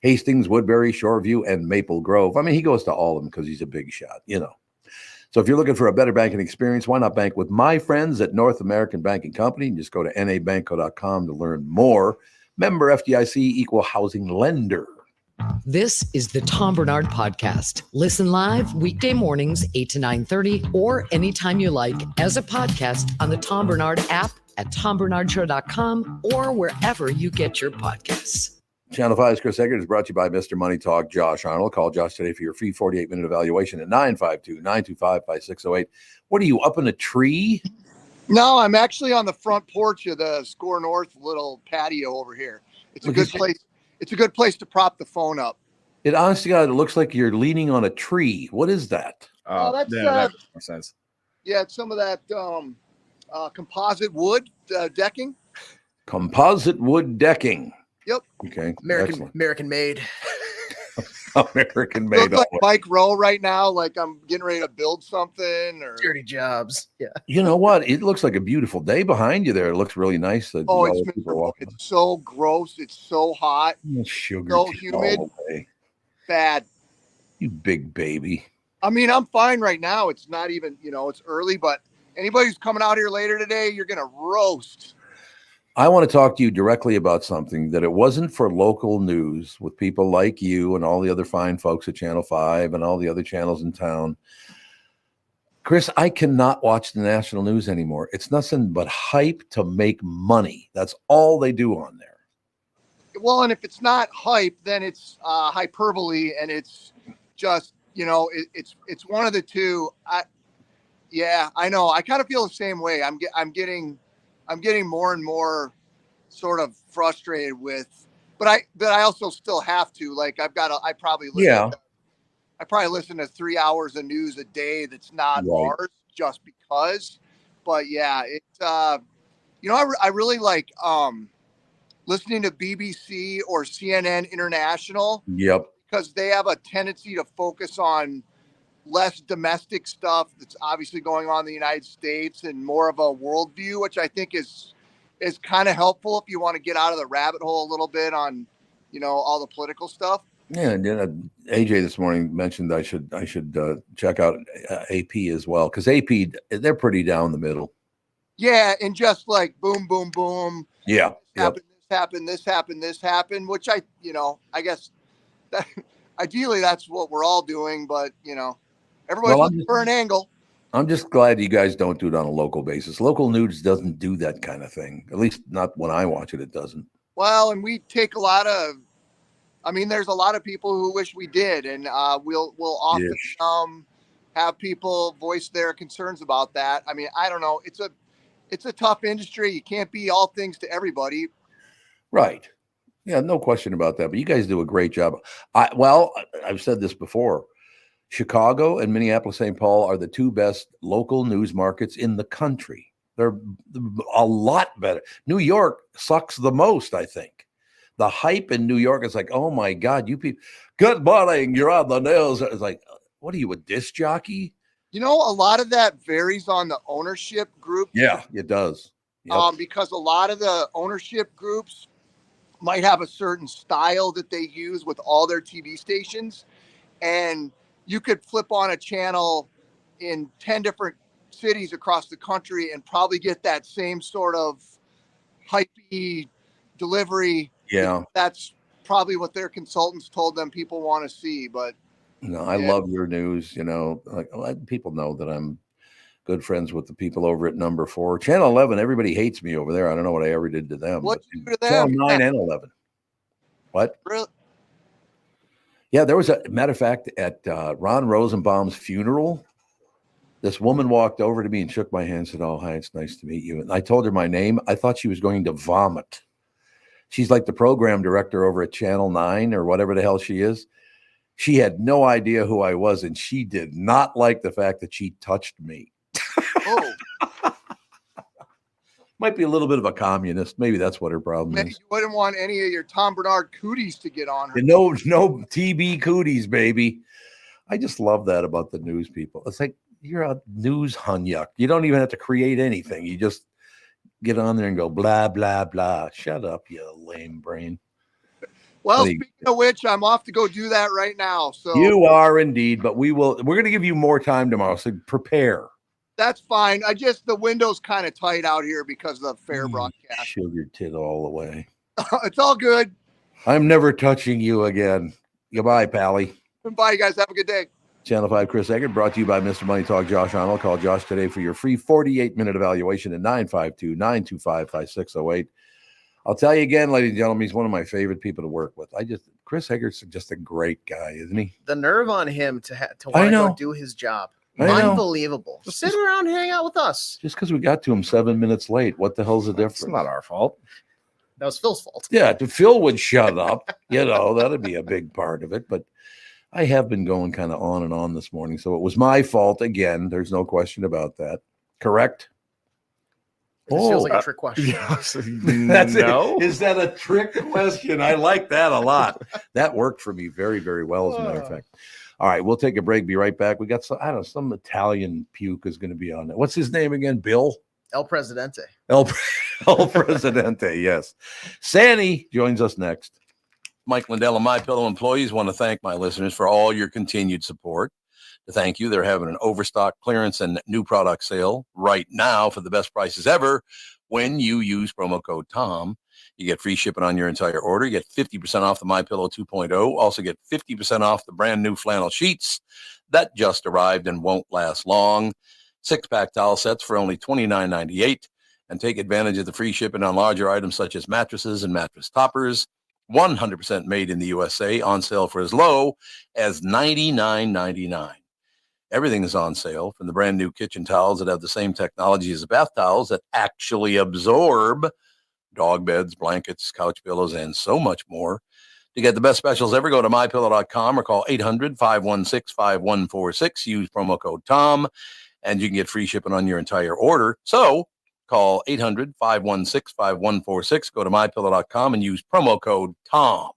Hastings, Woodbury, Shoreview, and Maple Grove. I mean, he goes to all of them because he's a big shot, So if you're looking for a better banking experience, why not bank with my friends at North American Banking Company? And just go to nabanco.com to learn more. Member FDIC, equal housing lender. This is the Tom Barnard Podcast. Listen live weekday mornings, 8 to 9:30, or anytime you like as a podcast on the Tom Barnard app at tombernardshow.com or wherever you get your podcasts. Channel 5's Chris Egert is brought to you by Mr. Money Talk, Josh Arnold. Call Josh today for your free 48-minute evaluation at 952-925-5608. What are you, up in a tree? No, I'm actually on the front porch of the SKOR North little patio over here. It's a good place. It's a good place to prop the phone up. It honestly, God, it looks like you're leaning on a tree. What is that? That makes more sense. Yeah, it's some of that composite wood decking. Composite wood decking. Yep. Okay. American made. American Look made. like Mike Rowe right now, like I'm getting ready to build something or Dirty jobs. Yeah. You know what? It looks like a beautiful day behind you there. It looks really nice. Oh, it's miserable. It's so gross. It's so hot. Sugar so all humid. the way. Bad. You big baby. I mean, I'm fine right now. It's not even, it's early, but anybody who's coming out here later today, you're going to roast. I want to talk to you directly about something that it wasn't for local news with people like you and all the other fine folks at Channel 5 and all the other channels in town. Chris, I cannot watch the national news anymore. It's nothing but hype to make money. That's all they do on there. Well, and if it's not hype, then it's hyperbole, and it's just, it's one of the two. I know. I kind of feel the same way. I'm getting more and more sort of frustrated with, but I also still have to, like, I probably listen to 3 hours of news a day. That's not ours just because, but yeah, it's, I really like, listening to BBC or CNN International. Yep. Because they have a tendency to focus on less domestic stuff that's obviously going on in the United States and more of a worldview, which I think is kind of helpful if you want to get out of the rabbit hole a little bit on, all the political stuff. Yeah, and AJ this morning mentioned I should check out AP as well, because AP, they're pretty down the middle. Yeah, and just like boom, boom, boom. Yeah. This happened, which I guess that ideally that's what we're all doing, but everybody's looking for an angle. I'm just glad you guys don't do it on a local basis. Local news doesn't do that kind of thing. At least not when I watch it, it doesn't. Well, and we take there's a lot of people who wish we did, and we'll often have people voice their concerns about that. I mean, I don't know. It's a tough industry. You can't be all things to everybody. Right. Yeah, no question about that. But you guys do a great job. I've said this before. Chicago and Minneapolis-St. Paul are the two best local news markets in the country. They're a lot better. New York sucks the most, I think. The hype in New York is like, oh my God, you people, good morning, you're on the news. It's like, what are you, a disc jockey? A lot of that varies on the ownership group. Yeah, it does. Yep. Because a lot of the ownership groups might have a certain style that they use with all their TV stations. And you could flip on a channel in 10 different cities across the country and probably get that same sort of hypey delivery. Yeah. That's probably what their consultants told them people want to see. But no, I love your news. People know that I'm good friends with the people over at number 4. Channel 11, everybody hates me over there. I don't know what I ever did to them. What did you do to them? Channel 9 and 11. What? Really? Yeah, there was a matter of fact at Ron Rosenbaum's funeral. This woman walked over to me and shook my hand and said, "Oh, hi, it's nice to meet you." And I told her my name. I thought she was going to vomit. She's like the program director over at Channel 9 or whatever the hell she is. She had no idea who I was, and she did not like the fact that she touched me. Oh. Might be a little bit of a communist. Maybe that's what her problem Maybe is. you wouldn't want any of your Tom Barnard cooties to get on her. No TB cooties, baby. I just love that about the news people. It's like you're a news hunyuck. You don't even have to create anything. You just get on there and go blah, blah, blah. Shut up, you lame brain. Well, speaking of which, I'm off to go do that right now. So you are indeed, but we're going to give you more time tomorrow. So prepare. That's fine. The window's kind of tight out here because of the fair broadcast. Sugar tit all the way. It's all good. I'm never touching you again. Goodbye, Pally. Bye, guys. Have a good day. Channel 5 Chris Egert, brought to you by Mr. Money Talk Josh Arnold. Call Josh today for your free 48-minute evaluation at 952-925-5608. I'll tell you again, ladies and gentlemen, he's one of my favorite people to work with. Chris Egert's just a great guy, isn't he? The nerve on him to want to go do his job. Unbelievable. Just sit around and hang out with us. Just because we got to him 7 minutes late. What the hell's the difference? It's not our fault. That was Phil's fault. Yeah, if Phil would shut up, that'd be a big part of it. But I have been going kind of on and on this morning. So it was my fault again. There's no question about that. Correct? This feels like a trick question. That's it. Is that a trick question? I like that a lot. That worked for me very, very well, as a matter of fact. All right, we'll take a break. Be right back. We got some, I don't know, some Italian puke is going to be on there. What's his name again? Bill? El Presidente. El Presidente, yes. Sandy joins us next. Mike Lindell and MyPillow employees want to thank my listeners for all your continued support. To thank you, they're having an overstock clearance and new product sale right now for the best prices ever. When you use promo code TOM, you get free shipping on your entire order. You get 50% off the MyPillow 2.0. Also get 50% off the brand new flannel sheets that just arrived and won't last long. 6-pack towel sets for only $29.98. And take advantage of the free shipping on larger items such as mattresses and mattress toppers. 100% made in the USA, on sale for as low as $99.99. Everything is on sale, from the brand new kitchen towels that have the same technology as the bath towels that actually absorb dog beds, blankets, couch pillows, and so much more. To get the best specials ever, go to mypillow.com or call 800-516-5146. Use promo code TOM, and you can get free shipping on your entire order. So call 800-516-5146. Go to mypillow.com and use promo code TOM.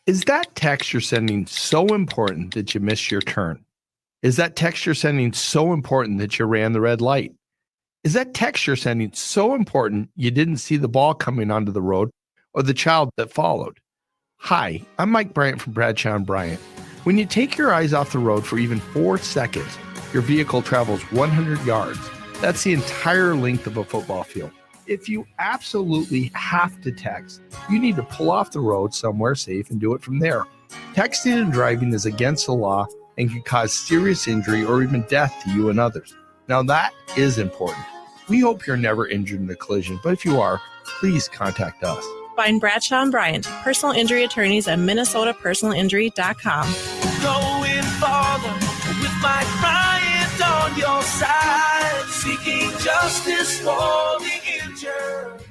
Is that text you're sending so important that you missed your turn? Is that text you're sending so important that you ran the red light? Is that text you're sending so important you didn't see the ball coming onto the road or the child that followed? Hi, I'm Mike Bryant from Bradshaw & Bryant. When you take your eyes off the road for even 4 seconds, your vehicle travels 100 yards. That's the entire length of a football field. If you absolutely have to text, you need to pull off the road somewhere safe and do it from there. Texting and driving is against the law and can cause serious injury or even death to you and others. Now that is important. We hope you're never injured in a collision, but if you are, please contact us. Find Bradshaw & Bryant, personal injury attorneys at minnesotapersonalinjury.com. Going farther with Mike Bryant on your side, seeking justice for the injured.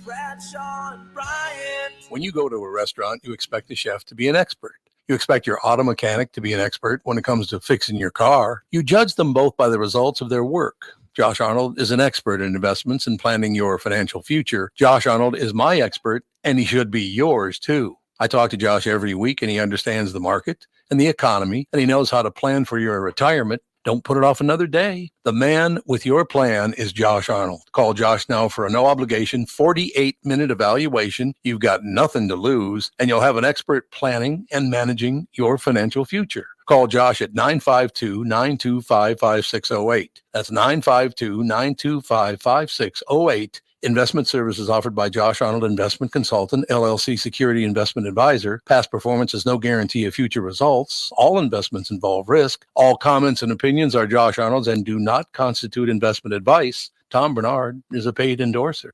Bradshaw & Bryant. When you go to a restaurant, you expect the chef to be an expert. You expect your auto mechanic to be an expert when it comes to fixing your car. You judge them both by the results of their work. Josh Arnold is an expert in investments and planning your financial future. Josh Arnold is my expert, and he should be yours too. I talk to Josh every week, and he understands the market and the economy, and he knows how to plan for your retirement. Don't put it off another day. The man with your plan is Josh Arnold. Call Josh now for a no-obligation 48-minute evaluation. You've got nothing to lose, and you'll have an expert planning and managing your financial future. Call Josh at 952-925-5608. That's 952-925-5608. Investment services offered by Josh Arnold Investment Consultant, LLC Security Investment Advisor. Past performance is no guarantee of future results. All investments involve risk. All comments and opinions are Josh Arnold's and do not constitute investment advice. Tom Barnard is a paid endorser.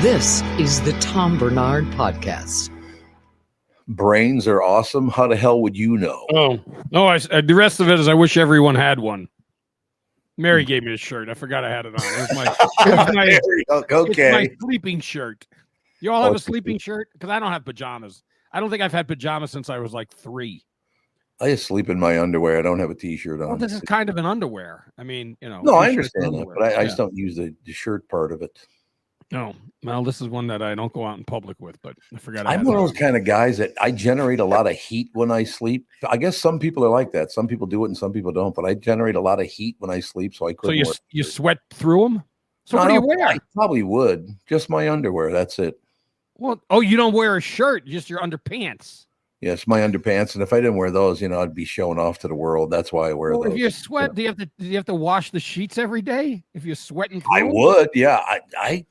This is the Tom Barnard Podcast. Brains are awesome. How the hell would you know? Oh, no. The rest of it is I wish everyone had one. Mary gave me a shirt. I forgot I had it on. It was my okay. my sleeping shirt. You all have a sleeping shirt? Because I don't have pajamas. I don't think I've had pajamas since I was like 3. I just sleep in my underwear. I don't have a t-shirt on. Well, this is kind of an underwear. I mean, you know. No, I understand that, but I just don't use the shirt part of it. No, well, this is one that I don't go out in public with, but I forgot. I'm one of those kind of guys that I generate a lot of heat when I sleep. I guess some people are like that. Some people do it and some people don't, but I generate a lot of heat when I sleep, so I couldn't. So you sweat through them? So what do you wear? I probably would. Just my underwear. That's it. Well, oh, you don't wear a shirt, just your underpants. Yes, my underpants, and if I didn't wear those, I'd be showing off to the world. That's why I wear those. If you sweat, do you have to wash the sheets every day? If you're sweating, I would. Yeah, I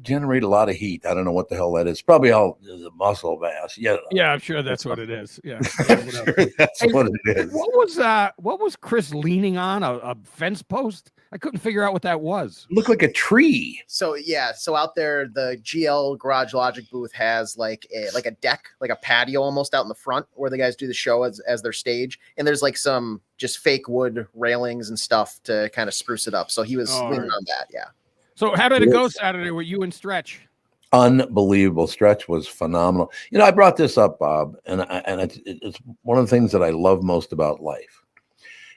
generate a lot of heat. I don't know what the hell that is. Probably all the muscle mass. Yeah, I'm sure that's what it is. Yeah, that's what it is. What was Chris leaning on? A fence post? I couldn't figure out what that was. Looked like a tree. So out there, the GL Garage Logic booth has like a deck, like a patio almost out in the front where the guys do the show as their stage, and there's like some just fake wood railings and stuff to kind of spruce it up. So he was leaning on that. Yeah. So how did it go Saturday with you and Stretch? Unbelievable. Stretch was phenomenal. I brought this up, Bob, and it's one of the things that I love most about life.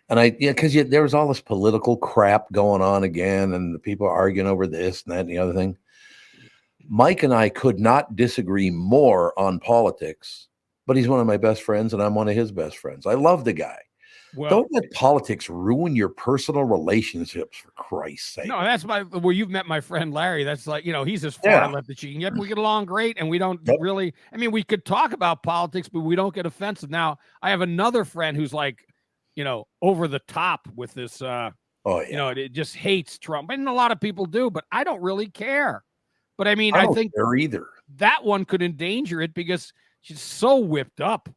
And because there was all this political crap going on again, and the people arguing over this and that and the other thing. Mike and I could not disagree more on politics, but he's one of my best friends, and I'm one of his best friends. I love the guy. Well, don't let politics ruin your personal relationships, for Christ's sake. No, that's well, you've met my friend Larry. That's like, he's as far left as you can get. We get along great, and we don't really, we could talk about politics, but we don't get offensive. Now, I have another friend who's like, over the top with this, it just hates Trump. And a lot of people do, but I don't really care. But I don't think care either. That one could endanger it because she's so whipped up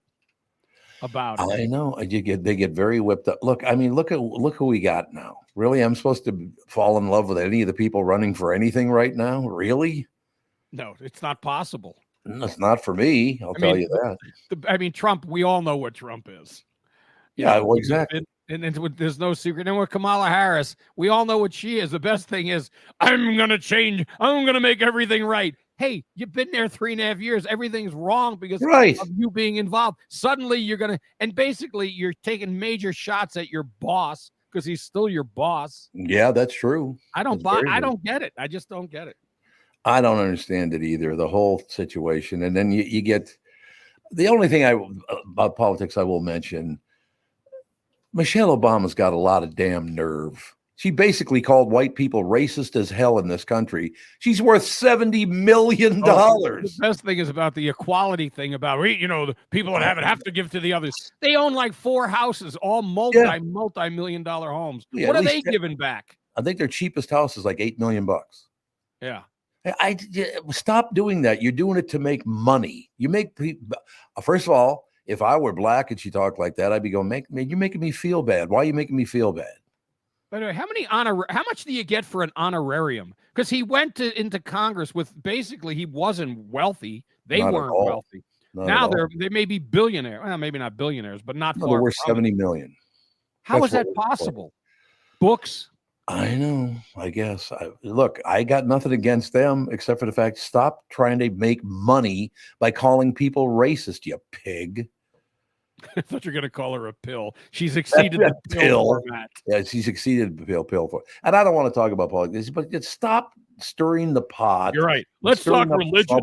about it. I know. They get very whipped up. Look who we got now. Really, I'm supposed to fall in love with any of the people running for anything right now? Really? No, it's not possible. It's not for me. I'll tell you that. Trump. We all know what Trump is. Yeah, well, exactly. And there's no secret. And with Kamala Harris, we all know what she is. The best thing is, I'm going to change. I'm going to make everything right. Hey, you've been there 3.5 years. Everything's wrong because of you being involved. Suddenly you're going to, and basically you're taking major shots at your boss because he's still your boss. Yeah, that's true. I don't get it. I just don't get it. I don't understand it either, the whole situation. And then you get, the only thing about politics I will mention, Michelle Obama's got a lot of damn nerve. She basically called white people racist as hell in this country. She's worth $70 million. The best thing is about the equality thing about, the people that have to give to the others. They own like 4 houses, all multi-million-dollar homes. Yeah, what are they giving back? I think their cheapest house is like $8 million. Yeah. I stop doing that. You're doing it to make money. You make people, first of all, if I were black and she talked like that, I'd be going, you're making me feel bad. Why are you making me feel bad? By the way, how much do you get for an honorarium? Because he went into Congress with basically he wasn't wealthy. They weren't wealthy. Now they may be billionaires. Well, maybe not billionaires, but not far. They're worth $70 million. How is that possible? Books. I know. I guess. Look, I got nothing against them except for the fact, stop trying to make money by calling people racist, you pig. I thought you were going to call her a pill. She's exceeded the pill format. Yeah, she's exceeded the pill for. And I don't want to talk about politics, but just stop stirring the pot. You're right. Let's talk religion.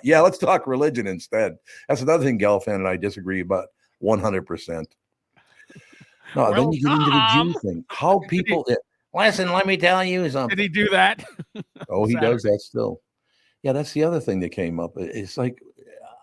Yeah, let's talk religion instead. That's another thing Gelfand and I disagree about 100%. No, then you get into the Jew thing. How people... Listen, let me tell you something. Did he do that? Oh, he does that still. Yeah, that's the other thing that came up. It's like,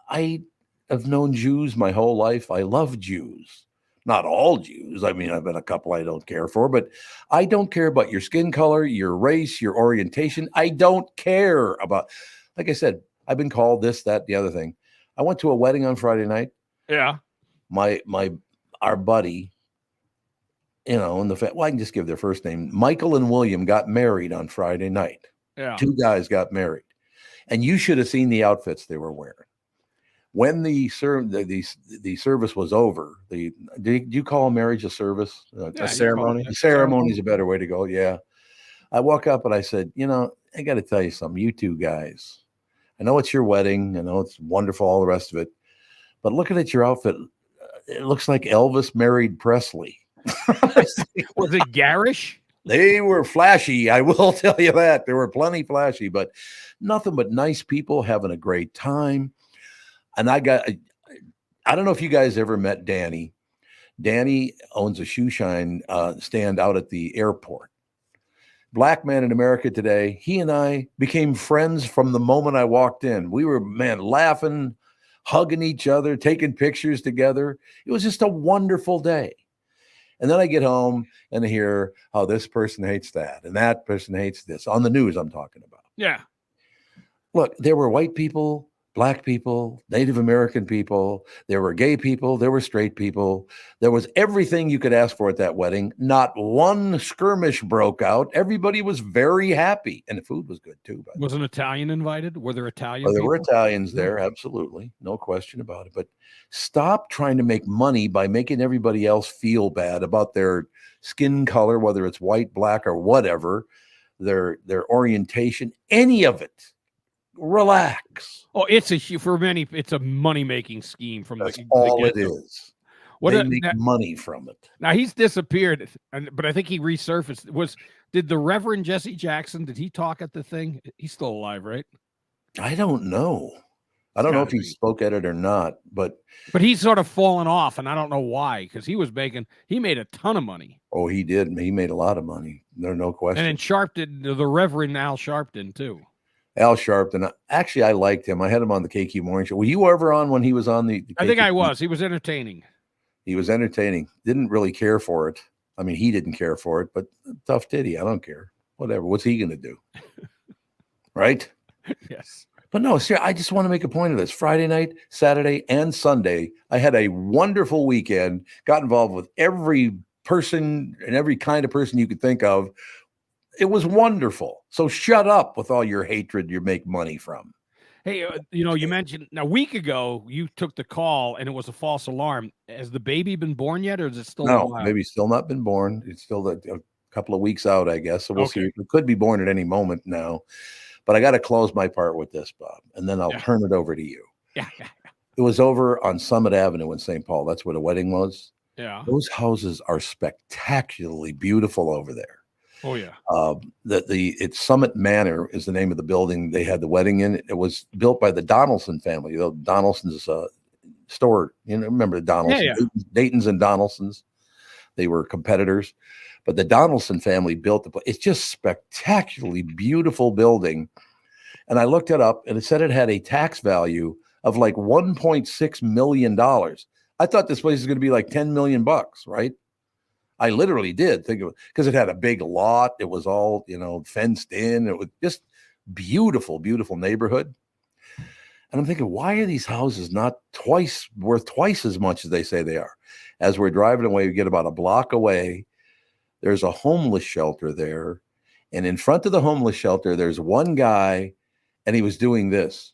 I've known Jews my whole life. I love Jews. Not all Jews. I've been a couple I don't care for, but I don't care about your skin color, your race, your orientation. I don't care about, like I said, I've been called this, that, the other thing. I went to a wedding on Friday night. Yeah. Our buddy, and I can just give their first name. Michael and William got married on Friday night. Yeah. 2 guys got married. And you should have seen the outfits they were wearing. When the service was over, do you call a marriage a service? A ceremony? A ceremony is a better way to go. Yeah. I walk up and I said, I got to tell you something. You 2 guys, I know it's your wedding. I know it's wonderful, all the rest of it. But looking at your outfit, it looks like Elvis married Presley. Was it garish? They were flashy. I will tell you that. They were plenty flashy, but nothing but nice people having a great time. And I don't know if you guys ever met Danny. Danny owns a shoe shine stand out at the airport. Black man in America today. He and I became friends from the moment I walked in. We were, laughing, hugging each other, taking pictures together. It was just a wonderful day. And then I get home and I hear how this person hates that and that person hates this on the news I'm talking about. Yeah. Look, there were white people, black people, Native American people. There were gay people. There were straight people. There was everything you could ask for at that wedding. Not one skirmish broke out. Everybody was very happy. And the food was good too. Was an Italian invited? Were there Italian there people? Were Italians there. Absolutely. No question about it. But stop trying to make money by making everybody else feel bad about their skin color, whether it's white, black, or whatever, their orientation, any of it. Relax. Oh, for many, it's a money-making scheme from That's all it is. They make money from it. Now he's disappeared, but I think he resurfaced. Did the Reverend Jesse Jackson, did he talk at the thing? He's still alive, right? I don't know. I don't know if he spoke at it or not, but he's sort of fallen off, and I don't know why, because he made a ton of money. Oh, he did. He made a lot of money. There's no question. And then Sharpton, the Reverend Al Sharpton, too. Al Sharpton. Actually, I liked him. I had him on the KQ Morning Show. Were you ever on when he was on the I think I was. He was entertaining. He was entertaining. Didn't really care for it. I mean, he didn't care for it, but tough titty. I don't care. Whatever. What's he going to do? Right? Yes. But no, seriously, I just want to make a point of this. Friday night, Saturday, and Sunday, I had a wonderful weekend, got involved with every person and every kind of person you could think of. It was wonderful. So shut up with all your hatred you make money from. Hey, you mentioned a week ago you took the call and it was a false alarm. Has the baby been born yet, or is it still? No, baby's still not been born. It's still a couple of weeks out, I guess. So we'll see. It could be born at any moment now. But I got to close my part with this, Bob, and then I'll turn it over to you. Yeah. It was over on Summit Avenue in St. Paul. That's where the wedding was. Yeah. Those houses are spectacularly beautiful over there. Oh, yeah. It's Summit Manor is the name of the building they had the wedding in. It was built by the Donaldson family. The Donaldson's store. Remember the Donaldsons? Yeah. Dayton's and Donaldsons. They were competitors. But the Donaldson family built the place. It's just spectacularly beautiful building. And I looked it up, and it said it had a tax value of like $1.6 million. I thought this place was going to be like $10 million, right? I literally did think of it because it had a big lot. It was all, fenced in. It was just beautiful, beautiful neighborhood. And I'm thinking, why are these houses not worth twice as much as they say they are? As we're driving away, we get about a block away. There's a homeless shelter there. And in front of the homeless shelter, there's one guy, and he was doing this.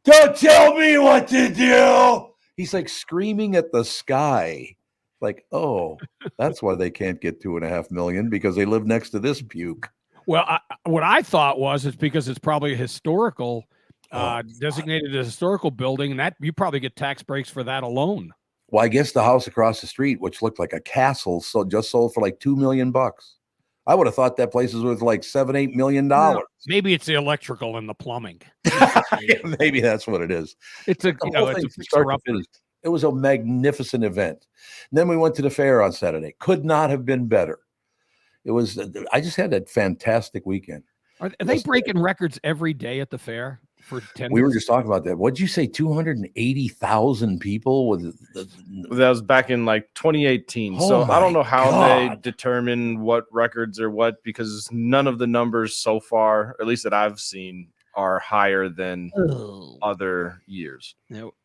Don't tell me what to do. He's like screaming at the sky. Like, oh, that's why they can't get $2.5 million, because they live next to this puke. Well, what I thought it's because it's probably a historical, designated a historical building, and that you probably get tax breaks for that alone. Well, I guess the house across the street, which looked like a castle, just sold for like $2 million. I would have thought that place was worth like $7-8 million. Maybe it's the electrical and the plumbing. Maybe that's what it is. It's a fixer-upper. It was a magnificent event. And then we went to the fair on Saturday. Could not have been better. It was. I just had a fantastic weekend. Are they breaking records every day at the fair for attendance? We were just talking about that. What'd you say? 280,000 people? That was back in like 2018. So I don't know how they determine what records are what, because none of the numbers so far, at least that I've seen, are higher than other years.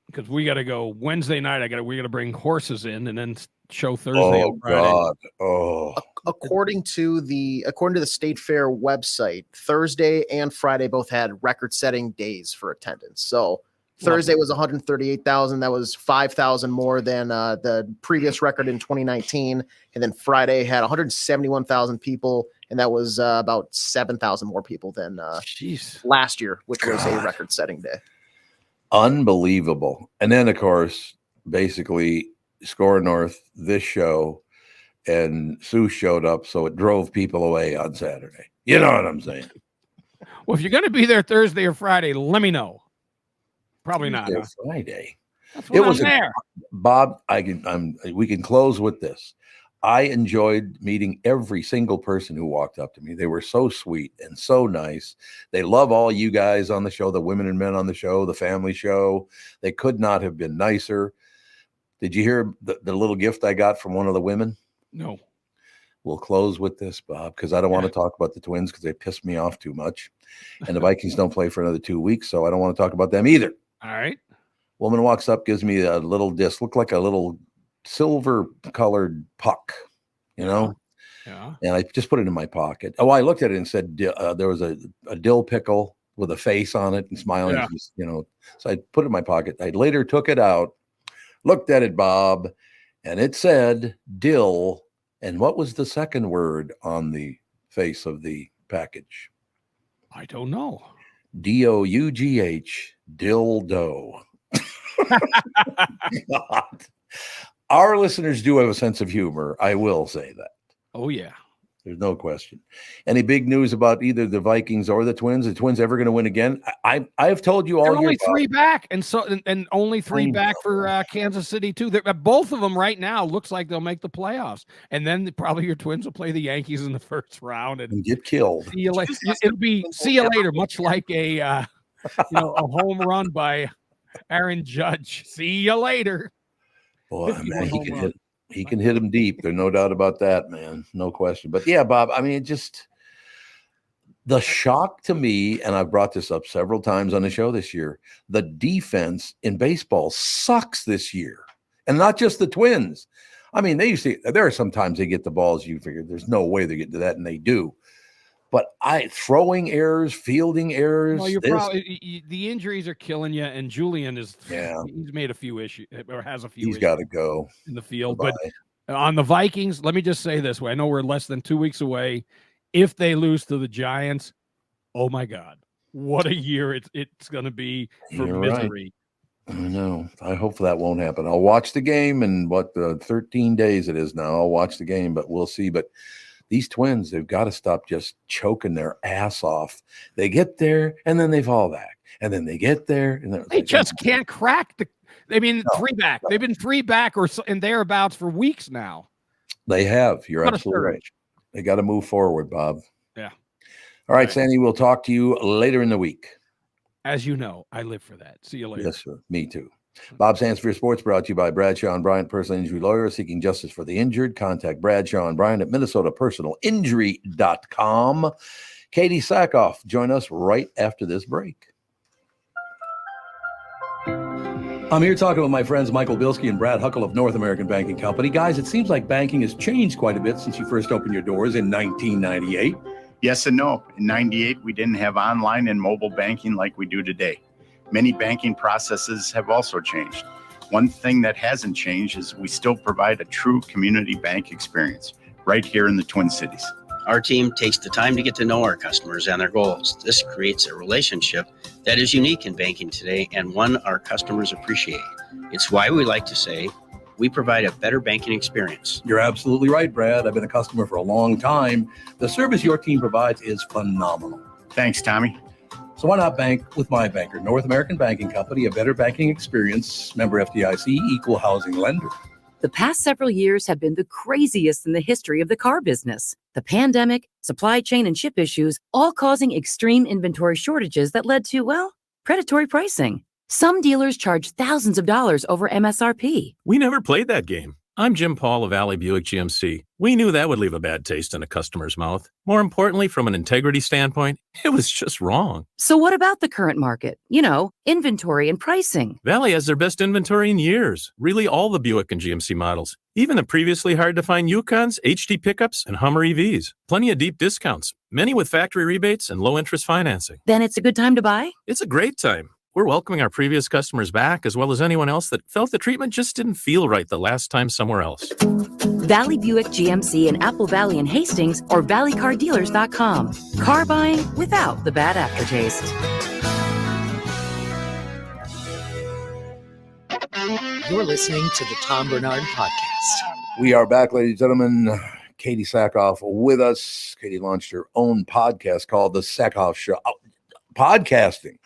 Because we got to go Wednesday night. We got to bring horses in and then show Thursday. Oh, and Friday. God. Oh. According to the State Fair website, Thursday and Friday both had record-setting days for attendance. So Thursday was 138,000. That was 5,000 more than the previous record in 2019. And then Friday had 171,000 people, and that was about 7,000 more people than last year, which was a record-setting day. Unbelievable. And then, of course, basically SKOR North, this show, and Sue showed up, so it drove people away on Saturday. You know what I'm saying? Well, if you're going to be there Thursday or Friday, let me know. Probably not. Friday. That's when I'm there. Bob, we can close with this. I enjoyed meeting every single person who walked up to me. They were so sweet and so nice. They love all you guys on the show, the women and men on the show, the family show. They could not have been nicer. Did you hear the little gift I got from one of the women? No. We'll close with this, Bob, because I don't want to talk about the Twins because they pissed me off too much. And the Vikings don't play for another 2 weeks, so I don't want to talk about them either. All right. Woman walks up, gives me a little disc, looked like a little silver-colored puck, Yeah. And I just put it in my pocket. Oh, I looked at it and said there was a dill pickle with a face on it and smiling, So I put it in my pocket. I later took it out, looked at it, Bob, and it said dill. And what was the second word on the face of the package? I don't know. DOUGH, dildo. God. Our listeners do have a sense of humor. I will say that. Oh, yeah. There's no question. Any big news about either the Vikings or the Twins? The Twins ever going to win again? I've told you all They're year. Only three back, and only three back for Kansas City too. Both of them right now looks like they'll make the playoffs, and then probably your Twins will play the Yankees in the first round and get killed. See you later. It'll be see you later, much like a a home run by Aaron Judge. See you later. Boy, man, he can hit them deep. There's no doubt about that, man. No question. But yeah, Bob, I mean, the shock to me, and I've brought this up several times on the show this year, the defense in baseball sucks this year. And not just the Twins. I mean, there are sometimes they get the balls, you figure there's no way they get to that, and they do. But throwing errors, fielding errors. Well, probably the injuries are killing you, and Julian he's made a few issues or has a few. He's got to go in the field. Goodbye. But on the Vikings, let me just say this way: I know we're less than 2 weeks away. If they lose to the Giants, oh my God, what a year it's going to be for misery. Right. I know. I hope that won't happen. I'll watch the game in 13 days it is now. I'll watch the game, but we'll see. But these Twins, they've got to stop just choking their ass off. They get there, and then they fall back. And then they get there, and they just can't crack three back. They've been three back or in thereabouts for weeks now. They have. You're absolutely right. They got to move forward, Bob. Yeah. All right, Sandy, we'll talk to you later in the week. As you know, I live for that. See you later. Yes, sir. Me too. Bob Sansevere Sports brought to you by Bradshaw and Bryant, personal injury lawyer seeking justice for the injured. Contact Bradshaw and Bryant at MinnesotaPersonalInjury.com. Katee Sackhoff, join us right after this break. I'm here talking with my friends Michael Bilski and Brad Huckle of North American Banking Company. Guys, it seems like banking has changed quite a bit since you first opened your doors in 1998. Yes and no. In 98, we didn't have online and mobile banking like we do today. Many banking processes have also changed. One thing that hasn't changed is we still provide a true community bank experience right here in the Twin Cities. Our team takes the time to get to know our customers and their goals. This creates a relationship that is unique in banking today and one our customers appreciate. It's why we like to say we provide a better banking experience. You're absolutely right, Brad. I've been a customer for a long time. The service your team provides is phenomenal. Thanks, Tommy. So why not bank with my banker, North American Banking Company, a better banking experience, member FDIC, equal housing lender. The past several years have been the craziest in the history of the car business. The pandemic, supply chain and chip issues, all causing extreme inventory shortages that led to, predatory pricing. Some dealers charge thousands of dollars over MSRP. We never played that game. I'm Jim Paul of Valley Buick GMC. We knew that would leave a bad taste in a customer's mouth. More importantly, from an integrity standpoint, it was just wrong. So what about the current market? Inventory and pricing. Valley has their best inventory in years. Really all the Buick and GMC models. Even the previously hard-to-find Yukons, HD pickups, and Hummer EVs. Plenty of deep discounts. Many with factory rebates and low-interest financing. Then it's a good time to buy? It's a great time. We're welcoming our previous customers back, as well as anyone else that felt the treatment just didn't feel right the last time somewhere else. Valley Buick GMC in Apple Valley and Hastings or valleycardealers.com. Car buying without the bad aftertaste. You're listening to the Tom Barnard Podcast. We are back, ladies and gentlemen. Katee Sackhoff with us. Katee launched her own podcast called The Sackhoff Show. Podcasting.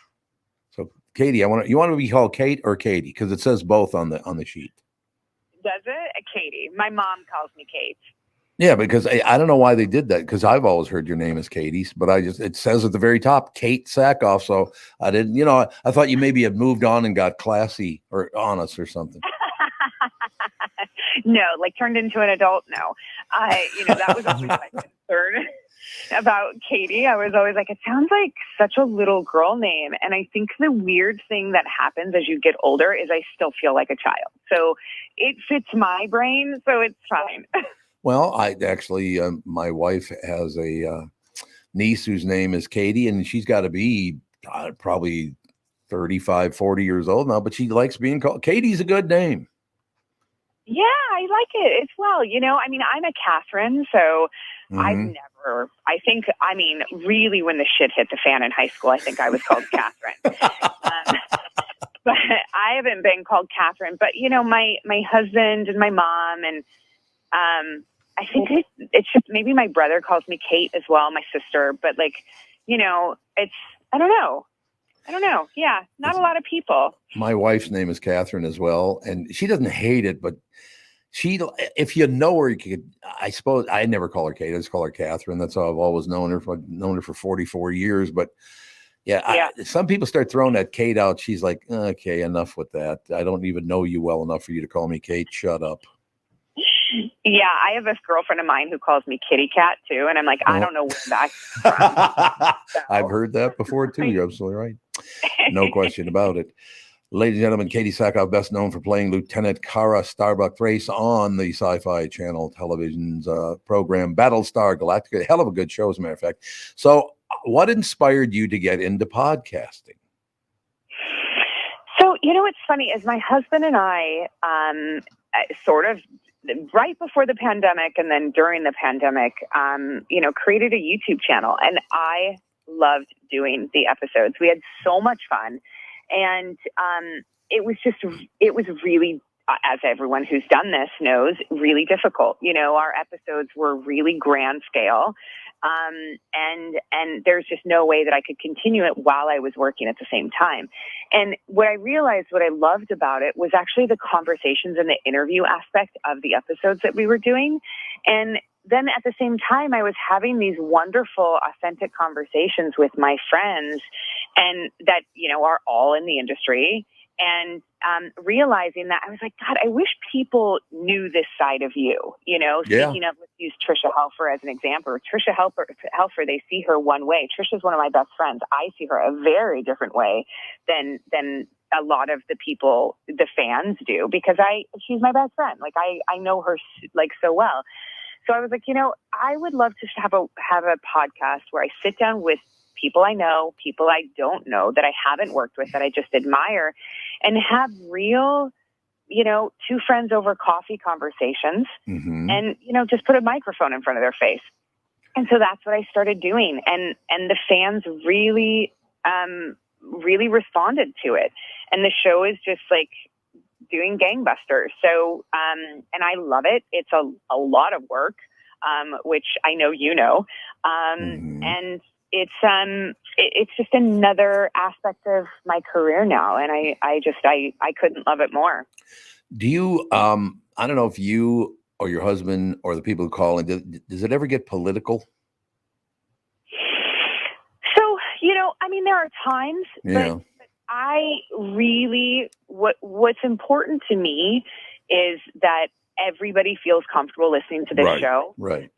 Katee, you want to be called Kate or Katie? Because it says both on the sheet. Does it? Katie. My mom calls me Kate. Yeah, because I don't know why they did that, because I've always heard your name as Katie's, but it says at the very top, Kate Sackhoff. So I didn't, I thought you maybe had moved on and got classy or honest or something. No, turned into an adult. No, that was always my concern about Katie. I was always like, it sounds like such a little girl name. And I think the weird thing that happens as you get older is I still feel like a child. So it fits my brain. So it's fine. Well, I actually, my wife has a niece whose name is Katie, and she's got to be probably 35, 40 years old now, but she likes being called. Katie's a good name. Yeah, I like it as well. I'm a Catherine, so really when the shit hit the fan in high school, I think I was called Catherine. But I haven't been called Catherine, but my husband and my mom, and I think it's just maybe my brother calls me Kate as well, my sister. But it's I don't know. Yeah, not a lot of people. My wife's name is Catherine as well, and she doesn't hate it, but if you know her, I suppose I never call her Kate. I just call her Catherine. That's how I've always known her. I've known her for 44 years, but yeah. Some people start throwing that Kate out. She's like, okay, enough with that. I don't even know you well enough for you to call me Kate. Shut up. Yeah, I have this girlfriend of mine who calls me Kitty Cat too, and I'm like, I don't know where that's from. I've heard that before too. You're absolutely right. No question about it. Ladies and gentlemen, Katee Sackhoff, best known for playing Lieutenant Kara Starbuck Thrace on the Sci Fi Channel television's program Battlestar Galactica. Hell of a good show, as a matter of fact. So, what inspired you to get into podcasting? So, what's funny is my husband and I sort of right before the pandemic and then during the pandemic, created a YouTube channel, and I loved doing the episodes. We had so much fun. And it was really, as everyone who's done this knows, really difficult. Our episodes were really grand scale. And there's just no way that I could continue it while I was working at the same time. And what I realized, what I loved about it was actually the conversations and the interview aspect of the episodes that we were doing. And then at the same time, I was having these wonderful, authentic conversations with my friends and that, are all in the industry, and realizing that I was like, God, I wish people knew this side of you, Speaking of, let's use Trisha Helfer as an example. Trisha Helfer, they see her one way. Trisha's one of my best friends. I see her a very different way than a lot of the people, the fans do, because she's my best friend. Like I know her like so well. So I was like, I would love to have a podcast where I sit down with people I know, people I don't know, that I haven't worked with, that I just admire, and have real, two friends over coffee conversations, and, just put a microphone in front of their face. And so that's what I started doing. And the fans really, really responded to it. And the show is just like doing gangbusters. So, and I love it. It's a lot of work, which I know, and it's just another aspect of my career now. And I couldn't love it more. Do you, I don't know if you or your husband or the people who call in, does it ever get political? So, there are times, but I really, what's important to me is that everybody feels comfortable listening to this show. Right.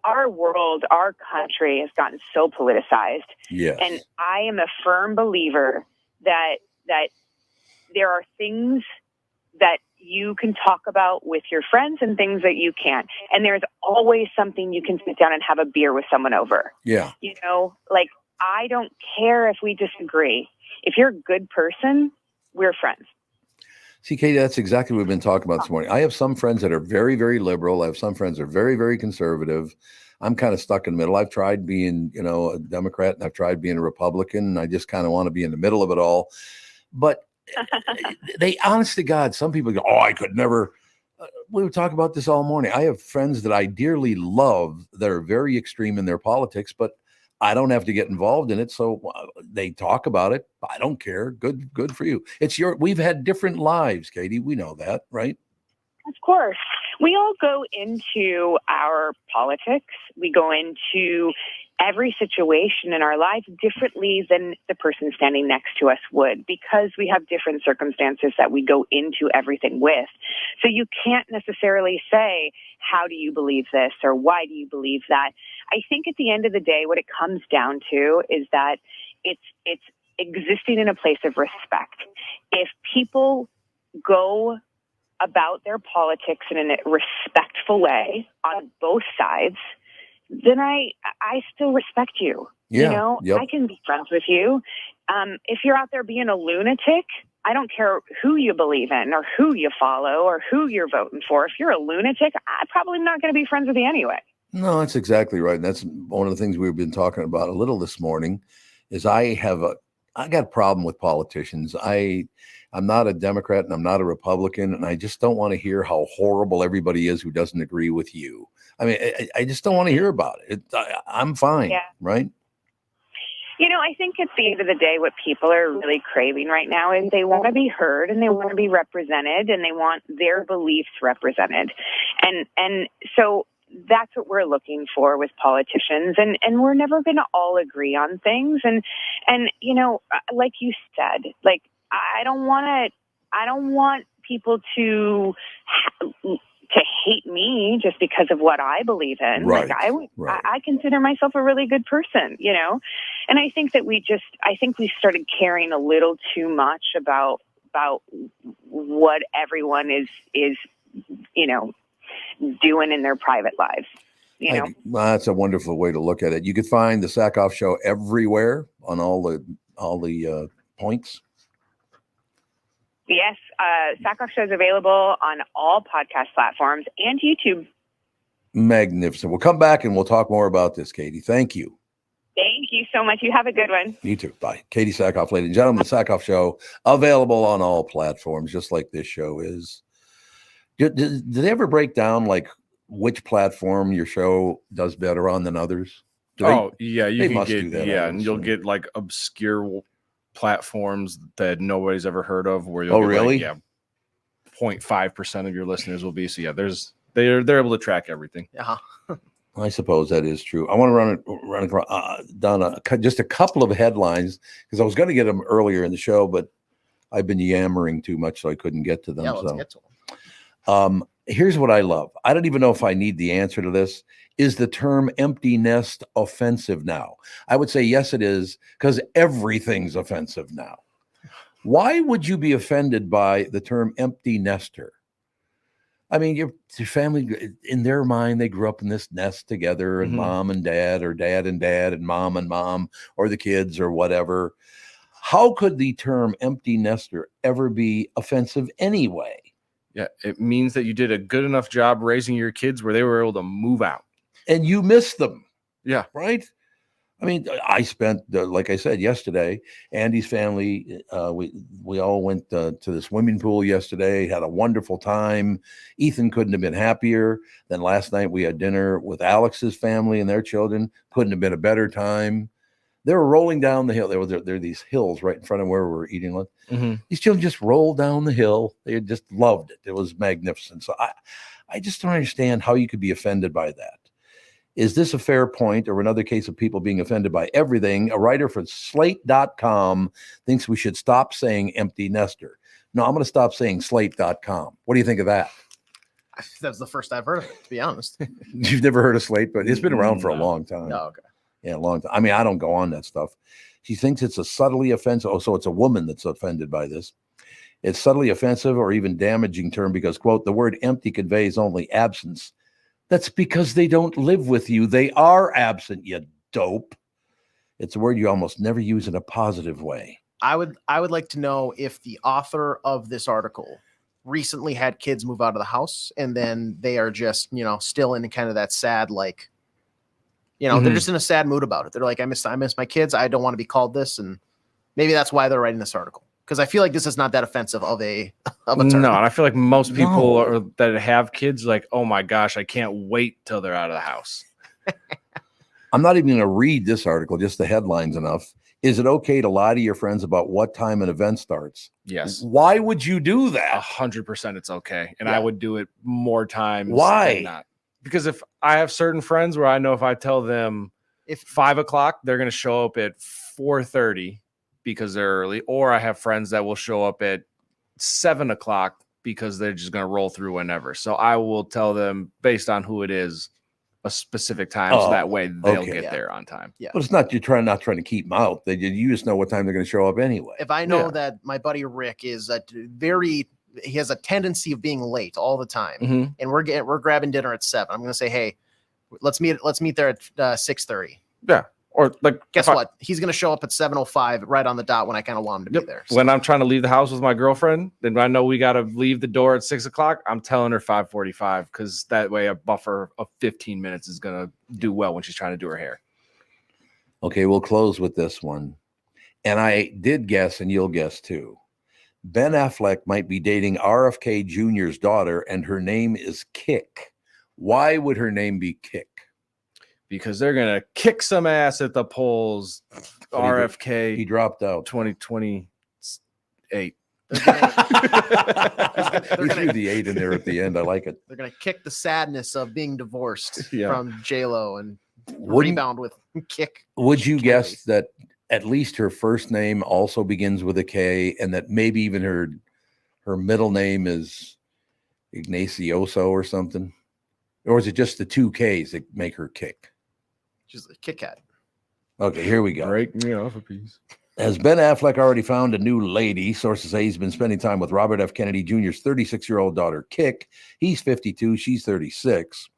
Our world, our country has gotten so politicized. Yes. And I am a firm believer that there are things that you can talk about with your friends and things that you can't. And there's always something you can sit down and have a beer with someone over. Yeah. I don't care if we disagree. If you're a good person, we're friends. See, Katie, that's exactly what we've been talking about this morning. I have some friends that are very, very liberal. I have some friends that are very, very conservative. I'm kind of stuck in the middle. I've tried being, a Democrat, and I've tried being a Republican, and I just kind of want to be in the middle of it all. But they, honest to God, some people go, I could never. We were talking about this all morning. I have friends that I dearly love that are very extreme in their politics, but I don't have to get involved in it. So they talk about it. I don't care. Good for you. We've had different lives, Katie. We know that, right? Of course. We all go into our politics. We go into every situation in our life differently than the person standing next to us would, because we have different circumstances that we go into everything with. So you can't necessarily say, how do you believe this, or why do you believe that? I think at the end of the day, what it comes down to is that it's existing in a place of respect. If people go about their politics in a respectful way on both sides, then I still respect you. Yeah, I can be friends with you. If you're out there being a lunatic, I don't care who you believe in or who you follow or who you're voting for. If you're a lunatic, I'm probably not going to be friends with you anyway. No, that's exactly right. And that's one of the things we've been talking about a little this morning is I have I got a problem with politicians. I'm not a Democrat and I'm not a Republican, and I just don't want to hear how horrible everybody is who doesn't agree with you. I mean, I just don't want to hear about it. I'm fine, right? You know, I think at the end of the day, what people are really craving right now is they want to be heard and they want to be represented and they want their beliefs represented. And so that's what we're looking for with politicians. And we're never going to all agree on things. And, you know, like you said, like, I don't want people to hate me just because of what I believe in. Right. Like I consider myself a really good person, you know? And I think that we started caring a little too much about what everyone is, you know, doing in their private lives. You know, well, that's a wonderful way to look at it. You could find the Sackhoff Show everywhere on all the points. Yes, Sackhoff Show is available on all podcast platforms and YouTube. Magnificent. We'll come back and we'll talk more about this, Katee. Thank you. Thank you so much. You have a good one. You too. Bye. Katee Sackhoff, ladies and gentlemen, the Sackhoff Show, available on all platforms, just like this show is. Did they ever break down like which platform your show does better on than others? You can get and you'll get like obscure platforms that nobody's ever heard of. Where you'll get, like, 0.5% of your listeners will be. So they're able to track everything. Yeah. I suppose that is true. I want to run down just a couple of headlines because I was going to get them earlier in the show, but I've been yammering too much, so I couldn't get to them. Yeah, let's get to them. Here's what I love. I don't even know if I need the answer to this. Is the term empty nest offensive now? I would say yes, it is, because everything's offensive now. Why would you be offended by the term empty nester? I mean, your family, in their mind, they grew up in this nest together, and mom and dad, or dad and dad, and mom, or the kids, or whatever. How could the term empty nester ever be offensive anyway? Yeah, it means that you did a good enough job raising your kids where they were able to move out. And you miss them. Yeah. Right? I mean, I spent, like I said, yesterday, Andy's family, we all went to the swimming pool yesterday, had a wonderful time. Ethan couldn't have been happier. Then last night we had dinner with Alex's family and their children. Couldn't have been a better time. They were rolling down the hill. There are these hills right in front of where we were eating lunch. These children just rolled down the hill. They just loved it. It was magnificent. So I just don't understand how you could be offended by that. Is this a fair point or another case of people being offended by everything? A writer for Slate.com thinks we should stop saying empty nester. No, I'm going to stop saying Slate.com. What do you think of that? That's the first I've heard of it, to be honest. You've never heard of Slate, but it's been around for a long time. Oh, okay. Yeah, a long time. I mean, I don't go on that stuff. She thinks it's a subtly offensive. Oh, so it's a woman that's offended by this. It's subtly offensive or even damaging term because, quote, the word empty conveys only absence. That's because they don't live with you. They are absent, you dope. It's a word you almost never use in a positive way. I would like to know if the author of this article recently had kids move out of the house and then they are just, you know, still in kind of that sad, like, you know, they're just in a sad mood about it. They're like, I miss my kids. I don't want to be called this. And maybe that's why they're writing this article. Because I feel like this is not that offensive of a term. No, and I feel like most people that have kids, like, oh my gosh, I can't wait till they're out of the house. I'm not even going to read this article, just the headlines enough. Is it okay to lie to your friends about what time an event starts? Yes. Why would you do that? 100% it's okay. And I would do it more times Why? than not. Because if I have certain friends where I know if I tell them if 5 o'clock, they're going to show up at 4:30 because they're early, or I have friends that will show up at 7 o'clock because they're just going to roll through whenever. So I will tell them based on who it is a specific time, so that way they'll get there on time. Yeah, but it's not not trying to keep them out. You just know what time they're going to show up anyway. If I know that my buddy Rick is he has a tendency of being late all the time, and we're grabbing dinner at 7. I'm going to say, hey, let's meet there at 6:30. Yeah. Or like, guess what? He's going to show up at 7:05 right on the dot when I kind of want him to be there. So. When I'm trying to leave the house with my girlfriend, then I know we got to leave the door at 6 o'clock. I'm telling her 5:45 because that way a buffer of 15 minutes is going to do well when she's trying to do her hair. Okay, we'll close with this one. And I did guess, and you'll guess too. Ben Affleck might be dating RFK Jr.'s daughter, and her name is Kick. Why would her name be Kick? Because they're going to kick some ass at the polls. RFK. He dropped out. 2028. We threw the 8 in there at the end. I like it. They're going to kick the sadness of being divorced from J-Lo and rebound with Kick. Would you guess that at least her first name also begins with a K, and that maybe even her middle name is Ignacioso or something? Or is it just the 2 Ks that make her Kick? She's a Kit Kat. Okay, here we go. Break me off a piece. Has Ben Affleck already found a new lady? Sources say he's been spending time with Robert F. Kennedy Jr.'s 36-year-old daughter, Kick. He's 52. She's 36.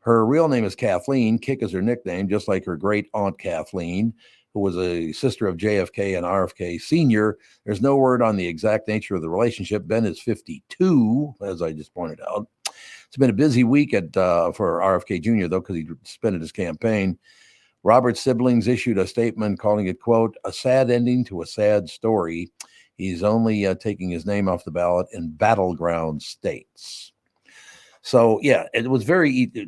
Her real name is Kathleen. Kick is her nickname, just like her great aunt Kathleen, who was a sister of JFK and RFK Sr. There's no word on the exact nature of the relationship. Ben is 52, as I just pointed out. It's been a busy week for RFK Jr., though, because he suspended his campaign. Robert's siblings issued a statement calling it, quote, a sad ending to a sad story. He's only taking his name off the ballot in battleground states. So, yeah, it was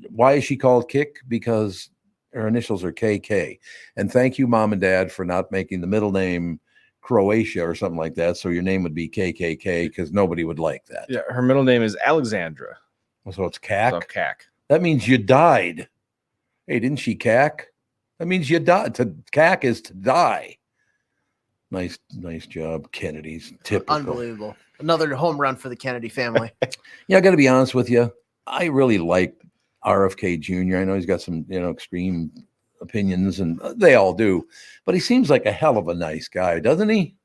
why is she called Kick? Because her initials are KK. And thank you, Mom and Dad, for not making the middle name Croatia or something like that. So your name would be KKK, because nobody would like that. Yeah, her middle name is Alexandra. So it's Cack? So Cack. That means you died. Hey, didn't she cack? That means you died. To cack is to die. Nice job, Kennedy's. Typical. Unbelievable. Another home run for the Kennedy family. Yeah, I got to be honest with you. I really like RFK Jr. I know he's got some, extreme opinions, and they all do, but he seems like a hell of a nice guy, doesn't he?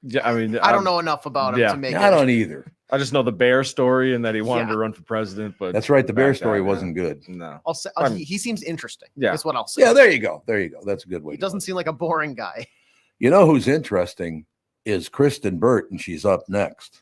Yeah, I mean, I don't know enough about him to make I don't either. I just know the bear story and that he wanted to run for president, but that's right. The bear story wasn't good. No, I'll say he seems interesting. Yeah, that's what I'll say. Yeah, there you go. That's a good way. He doesn't seem like a boring guy. You know who's interesting is Kristen Burt, and she's up next.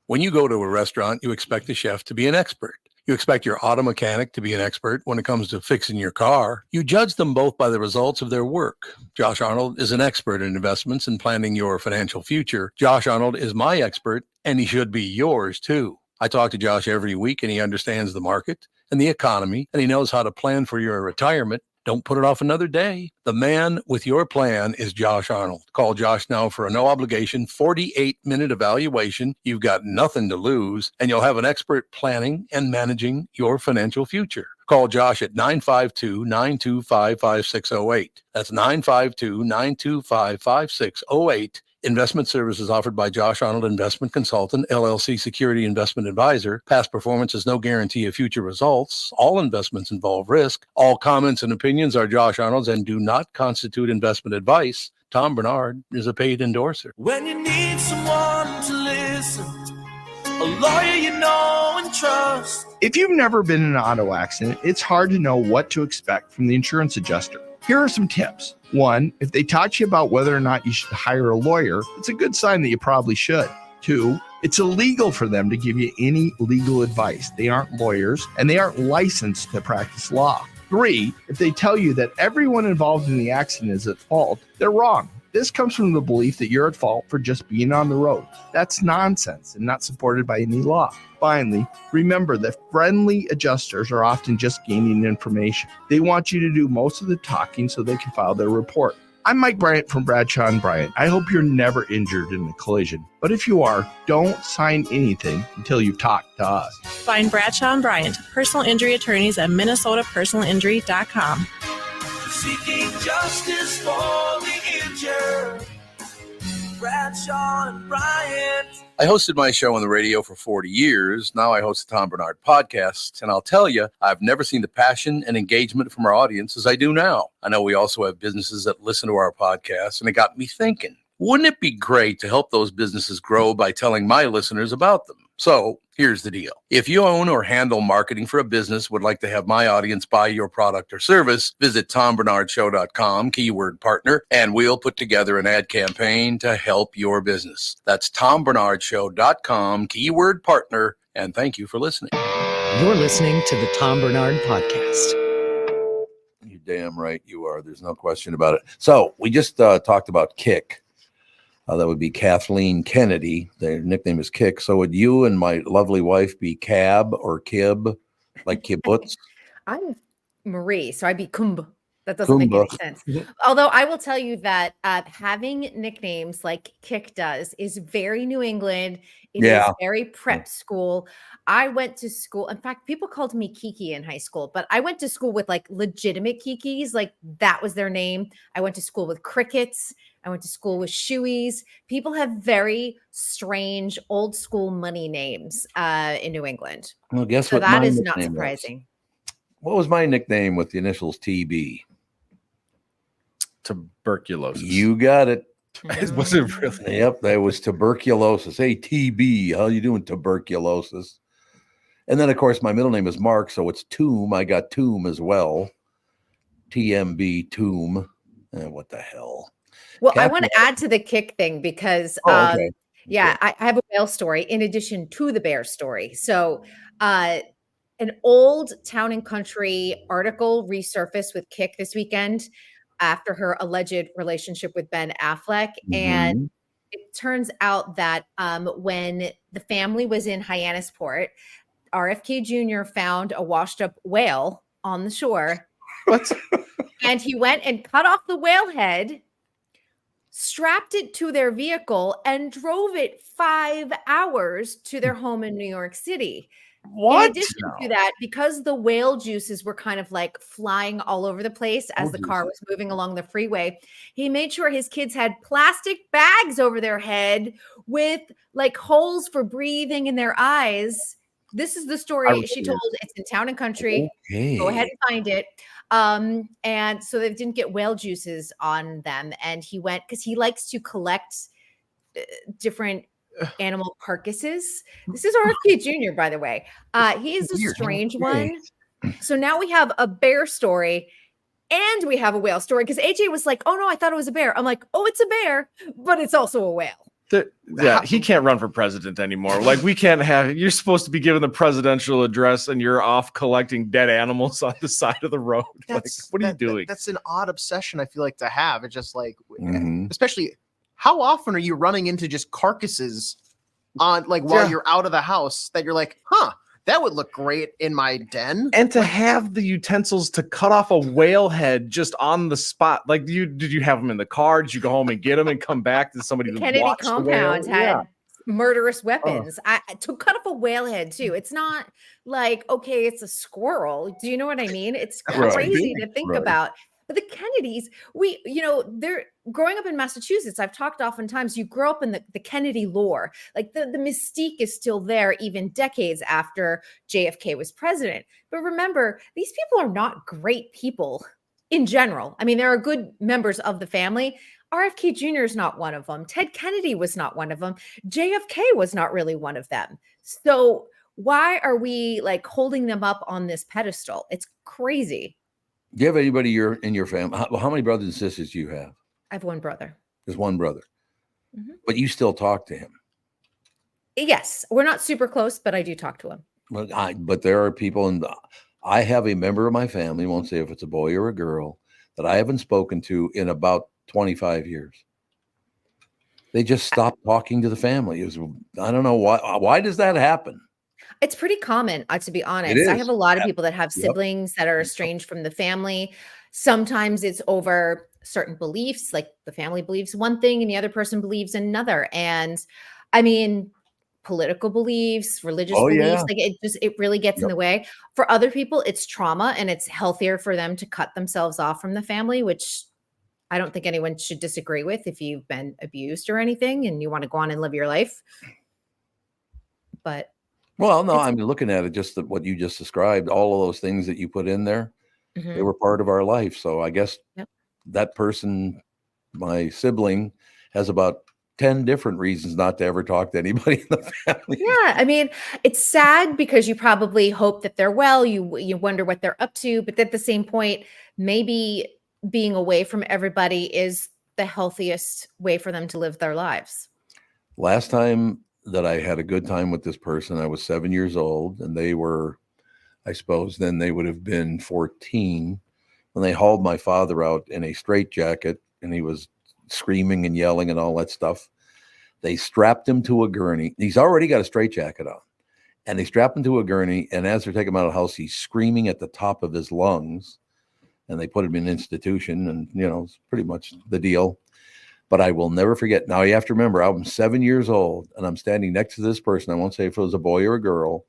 When you go to a restaurant, you expect the chef to be an expert. You expect your auto mechanic to be an expert when it comes to fixing your car. You judge them both by the results of their work. Josh Arnold is an expert in investments and planning your financial future. Josh Arnold is my expert, and he should be yours too. I talk to Josh every week, and he understands the market and the economy, and he knows how to plan for your retirement. Don't put it off another day. The man with your plan is Josh Arnold. Call Josh now for a no-obligation 48-minute evaluation. You've got nothing to lose, and you'll have an expert planning and managing your financial future. Call Josh at 952-925-5608. That's 952-925-5608. Investment services offered by Josh Arnold Investment Consultant, LLC Security Investment Advisor. Past performance is no guarantee of future results. All investments involve risk. All comments and opinions are Josh Arnold's and do not constitute investment advice. Tom Barnard is a paid endorser. When you need someone to listen, a lawyer you know and trust. If you've never been in an auto accident, it's hard to know what to expect from the insurance adjuster. Here are some tips. 1, if they talk to you about whether or not you should hire a lawyer, it's a good sign that you probably should. 2, it's illegal for them to give you any legal advice. They aren't lawyers, and they aren't licensed to practice law. 3, if they tell you that everyone involved in the accident is at fault, they're wrong. This comes from the belief that you're at fault for just being on the road. That's nonsense and not supported by any law. Finally, remember that friendly adjusters are often just gaining information. They want you to do most of the talking so they can file their report. I'm Mike Bryant from Bradshaw & Bryant. I hope you're never injured in a collision. But if you are, don't sign anything until you've talked to us. Find Bradshaw & Bryant, personal injury attorneys at minnesotapersonalinjury.com. Seeking justice for the injured. Bradshaw and Bryant. I hosted my show on the radio for 40 years. Now I host the Tom Barnard Podcast. And I'll tell you, I've never seen the passion and engagement from our audience as I do now. I know we also have businesses that listen to our podcast, and it got me thinking, wouldn't it be great to help those businesses grow by telling my listeners about them? So here's the deal. If you own or handle marketing for a business, would like to have my audience buy your product or service, visit TomBarnardShow.com, keyword partner, and we'll put together an ad campaign to help your business. That's TomBarnardShow.com, keyword partner, and thank you for listening. You're listening to the Tom Barnard Podcast. You damn right you are. There's no question about it. So we just talked about Kick. That would be Kathleen Kennedy. Their nickname is Kick. So would you and my lovely wife be Cab or Kib, like kibbutz? I'm Marie, so I'd be Kumb. That doesn't make any sense. Although I will tell you that having nicknames like Kick does is very New England. It is very prep school. I went to school. In fact, people called me Kiki in high school, but I went to school with like legitimate Kikis. Like that was their name. I went to school with Crickets. I went to school with Shoeys. People have very strange old school money names in New England. Well, guess so what? That is not surprising. What was my nickname with the initials TB? Tuberculosis. You got it. Was it really? Yep, that was tuberculosis. Hey, TB, how you doing, tuberculosis? And then, of course, my middle name is Mark, so it's Tomb. I got Tomb as well. TMB, Tomb. What the hell? Well, I want to add to the Kick thing because, I have a whale story in addition to the bear story. So, an old Town and Country article resurfaced with Kick this weekend after her alleged relationship with Ben Affleck. And it turns out that when the family was in Hyannisport, RFK Jr. found a washed up whale on the shore. What? And he went and cut off the whale head, strapped it to their vehicle, and drove it 5 hours to their home in New York City. What? In addition to that, because the whale juices were kind of like flying all over the place as the car was moving along the freeway, he made sure his kids had plastic bags over their head with like holes for breathing in their eyes. This is the story she told. It's in Town and Country. Okay. Go ahead and find it. And so they didn't get whale juices on them. And he went because he likes to collect different animal carcasses. This is RFK Jr., by the way. He is a strange one. So now we have a bear story and we have a whale story because AJ was like, oh no, I thought it was a bear. I'm like, oh, it's a bear, but it's also a whale. He can't run for president anymore. Like we can't have, you're supposed to be giving the presidential address and you're off collecting dead animals on the side of the road. Like, what are you doing? That's an odd obsession I feel like to have. It's just like, especially how often are you running into just carcasses on like while you're out of the house that you're like, that would look great in my den. And to have the utensils to cut off a whale head just on the spot. Like, did you have them in the car? Did you go home and get them and come back to somebody? Kennedy compound had murderous weapons. To cut off a whale head too. It's not like, okay, it's a squirrel. Do you know what I mean? It's crazy to think about. But the Kennedys, they're growing up in Massachusetts. I've talked oftentimes, you grow up in the Kennedy lore. Like the mystique is still there even decades after JFK was president. But remember, these people are not great people in general. I mean, there are good members of the family. RFK Jr. is not one of them. Ted Kennedy was not one of them. JFK was not really one of them. So why are we like holding them up on this pedestal? It's crazy. Do you have anybody in your family? How many brothers and sisters do you have? I have one brother. There's one brother. But you still talk to him? Yes. We're not super close, but I do talk to him. But there are people, and I have a member of my family, won't say if it's a boy or a girl, that I haven't spoken to in about 25 years. They just stopped talking to the family. I don't know why. Why does that happen? It's pretty common, to be honest. I have a lot of people that have siblings that are estranged from the family. Sometimes it's over certain beliefs, like the family believes one thing and the other person believes another. And I mean, political beliefs, religious beliefs, like it really gets in the way. For other people, it's trauma and it's healthier for them to cut themselves off from the family, which I don't think anyone should disagree with if you've been abused or anything and you want to go on and live your life. But well, no, I'm looking at it just what you just described, all of those things that you put in there, they were part of our life. So I guess that person, my sibling, has about 10 different reasons not to ever talk to anybody in the family. Yeah. I mean, it's sad because you probably hope that they're well. You wonder what they're up to. But at the same point, maybe being away from everybody is the healthiest way for them to live their lives. Last time that I had a good time with this person, I was 7 years old, and they were, I suppose, then they would have been 14 when they hauled my father out in a straitjacket and he was screaming and yelling and all that stuff. They strapped him to a gurney. He's already got a straitjacket on. And they strap him to a gurney. And as they're taking him out of the house, he's screaming at the top of his lungs. And they put him in an institution. And, it's pretty much the deal. But I will never forget. Now, you have to remember, I'm 7 years old. And I'm standing next to this person. I won't say if it was a boy or a girl.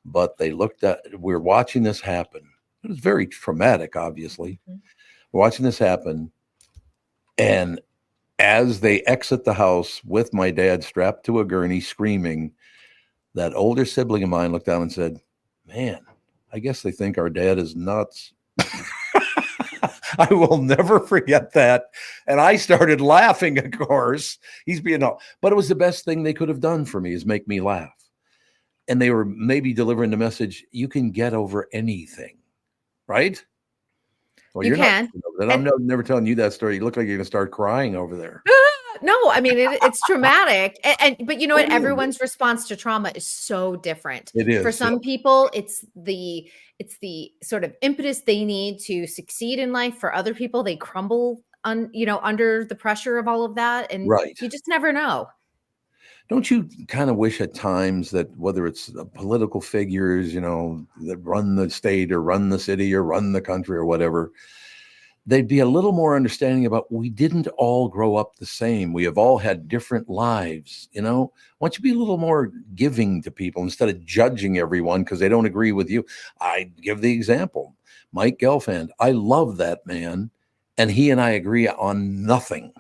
But we're watching this happen. It was very traumatic, obviously. Mm-hmm. We're watching this happen. And as they exit the house with my dad strapped to a gurney, screaming, that older sibling of mine looked down and said, "Man, I guess they think our dad is nuts." I will never forget that. And I started laughing, of course. He's being all, but it was the best thing they could have done for me is make me laugh. And they were maybe delivering the message, you can get over anything, right? Well, you can. I'm never telling you that story. You look like you're going to start crying over there. No, I mean, it's traumatic. But you know what? Everyone's response to trauma is so different. It is. For some people, it's the sort of impetus they need to succeed in life. For other people, they crumble under the pressure of all of that. And you just never know. Don't you kind of wish at times that whether it's political figures, that run the state or run the city or run the country or whatever, they'd be a little more understanding about we didn't all grow up the same. We have all had different lives, Why don't you be a little more giving to people instead of judging everyone because they don't agree with you? I give the example. Mike Gelfand, I love that man, and he and I agree on nothing.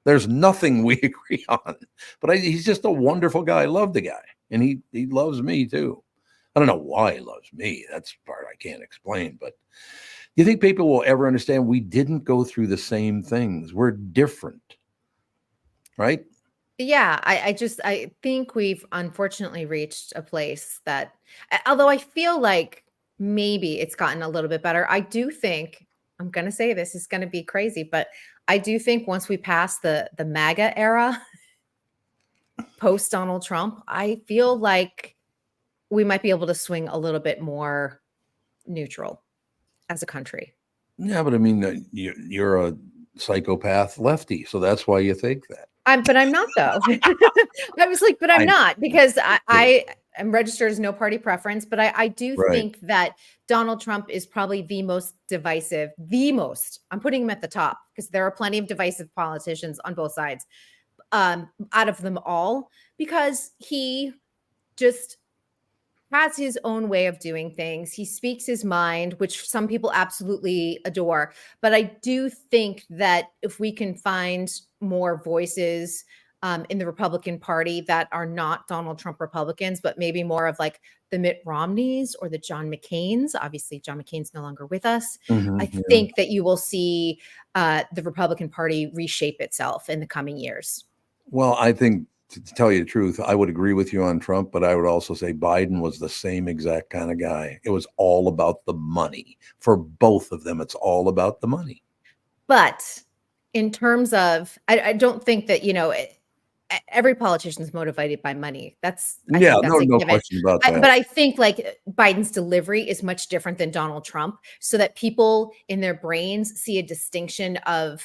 There's nothing we agree on, but he's just a wonderful guy. I love the guy, and he loves me too. I don't know why he loves me. That's the part I can't explain, but do you think people will ever understand we didn't go through the same things? We're different, right? Yeah, I think we've unfortunately reached a place that, although I feel like maybe it's gotten a little bit better, I do think, I'm going to say this is going to be crazy, but I do think once we pass the MAGA era, post Donald Trump, I feel like we might be able to swing a little bit more neutral as a country. Yeah, but I mean, you're a psychopath lefty, so that's why you think that. But I'm not, though. I was like, but I'm not, because I am registered as no party preference. But I do think that Donald Trump is probably the most divisive, I'm putting him at the top because there are plenty of divisive politicians on both sides out of them all, because he just has his own way of doing things. He speaks his mind, which some people absolutely adore. But I do think that if we can find more voices in the Republican Party that are not Donald Trump Republicans, but maybe more of like the Mitt Romneys or the John McCains. Obviously, John McCain's no longer with us. I think that you will see the Republican Party reshape itself in the coming years. Well, I think, to tell you the truth, I would agree with you on Trump, but I would also say Biden was the same exact kind of guy. It was all about the money. For both of them, it's all about the money. But in terms of, I don't think that, every politician is motivated by money. I think that's no question about that. But I think like Biden's delivery is much different than Donald Trump, so that people in their brains see a distinction of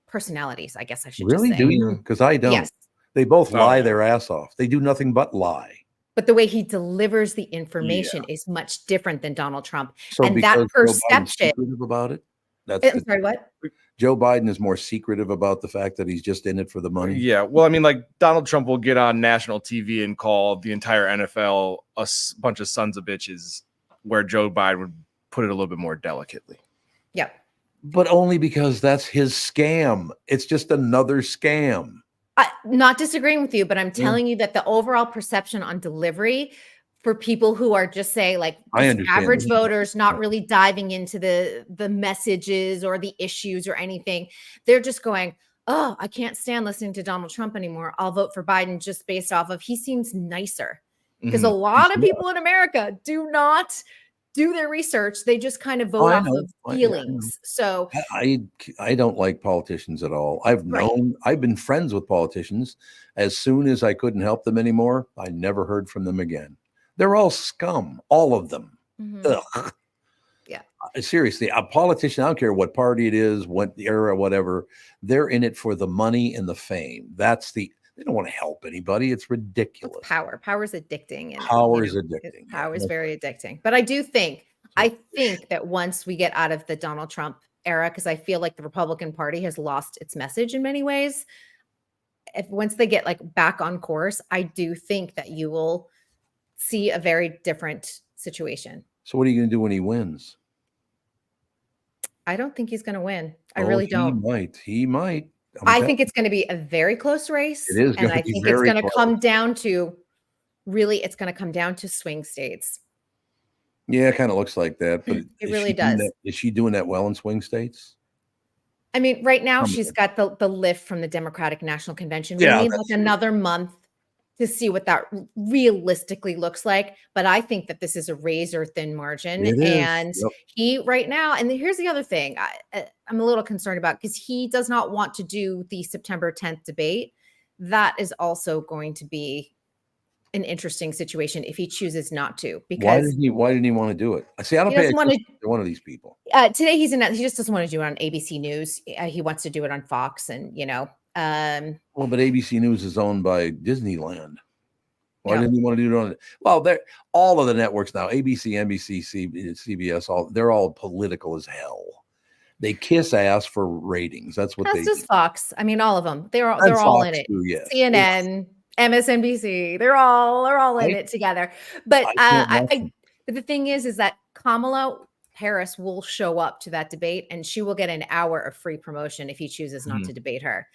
personalities, I guess I should really just say. Do you? Because I don't. Yes. They both lie their ass off. They do nothing but lie. But the way he delivers the information is much different than Donald Trump. So and that perception about it. I'm sorry, what? Joe Biden is more secretive about the fact that he's just in it for the money. Yeah. Well, I mean, like Donald Trump will get on national TV and call the entire NFL a bunch of sons of bitches, where Joe Biden would put it a little bit more delicately. Yeah. But only because that's his scam. It's just another scam. Not disagreeing with you, but I'm telling you that the overall perception on delivery for people who are just say like average voters, not really diving into the messages or the issues or anything, they're just going, oh, I can't stand listening to Donald Trump anymore. I'll vote for Biden just based off of he seems nicer. Because a lot of people in America do not do their research. They just kind of vote off of feelings. So I don't like politicians at all. I've been friends with politicians. As soon as I couldn't help them anymore, I never heard from them again. They're all scum, all of them. Yeah. seriously, a politician, I don't care what party it is, what the era, whatever, they're in it for the money and the fame. They don't want to help anybody. It's ridiculous. It's power. Power is addicting. And, power is addicting. Power is very addicting. But I think that once we get out of the Donald Trump era, because I feel like the Republican Party has lost its message in many ways. Once they get like back on course, I do think that you will see a very different situation. So what are you going to do when he wins? I don't think he's going to win. I really don't. He might. I think it's going to be a very close race. It is. And I think it's going to come down to swing states. Yeah, it kind of looks like that. But it really does. Is she doing that well in swing states? I mean, right now she's got the lift from the Democratic National Convention. We need like another month to see what that realistically looks like. But I think that this is a razor thin margin. And he right now, and here's the other thing I'm a little concerned about, because he does not want to do the September 10th debate. That is also going to be an interesting situation if he chooses not to. Because why didn't he want to do it? See, I don't pay attention to one of these people. Today he just doesn't want to do it on ABC News. He wants to do it on Fox, and well, but ABC News is owned by Disneyland. Why didn't he want to do it on it? Well, they're all of the networks now, ABC, NBC, CBS, they're all political as hell. They kiss ass for ratings. That's what that's just Fox. I mean, all of them. They're all in it. Too, yes. CNN, MSNBC, they're all in it together. But but the thing is that Kamala Harris will show up to that debate, and she will get an hour of free promotion if he chooses not to debate her.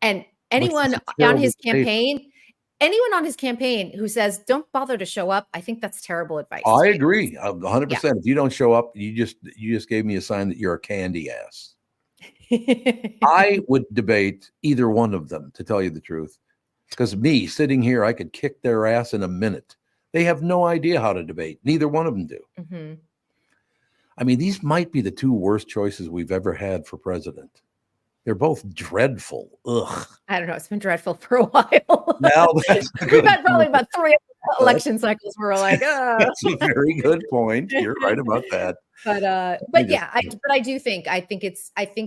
And anyone on his campaign who says don't bother to show up, I think that's terrible advice. I agree 100%. Yeah. If you don't show up, you just gave me a sign that you're a candy ass. I would debate either one of them, to tell you the truth. Because me sitting here, I could kick their ass in a minute. They have no idea how to debate. Neither one of them do. Mm-hmm. I mean, these might be the two worst choices we've ever had for president. They're both dreadful. Ugh. I don't know. It's been dreadful for a while. Now we've had probably about 3 election cycles where we're like, That's a very good point. You're right about that. But yeah, I think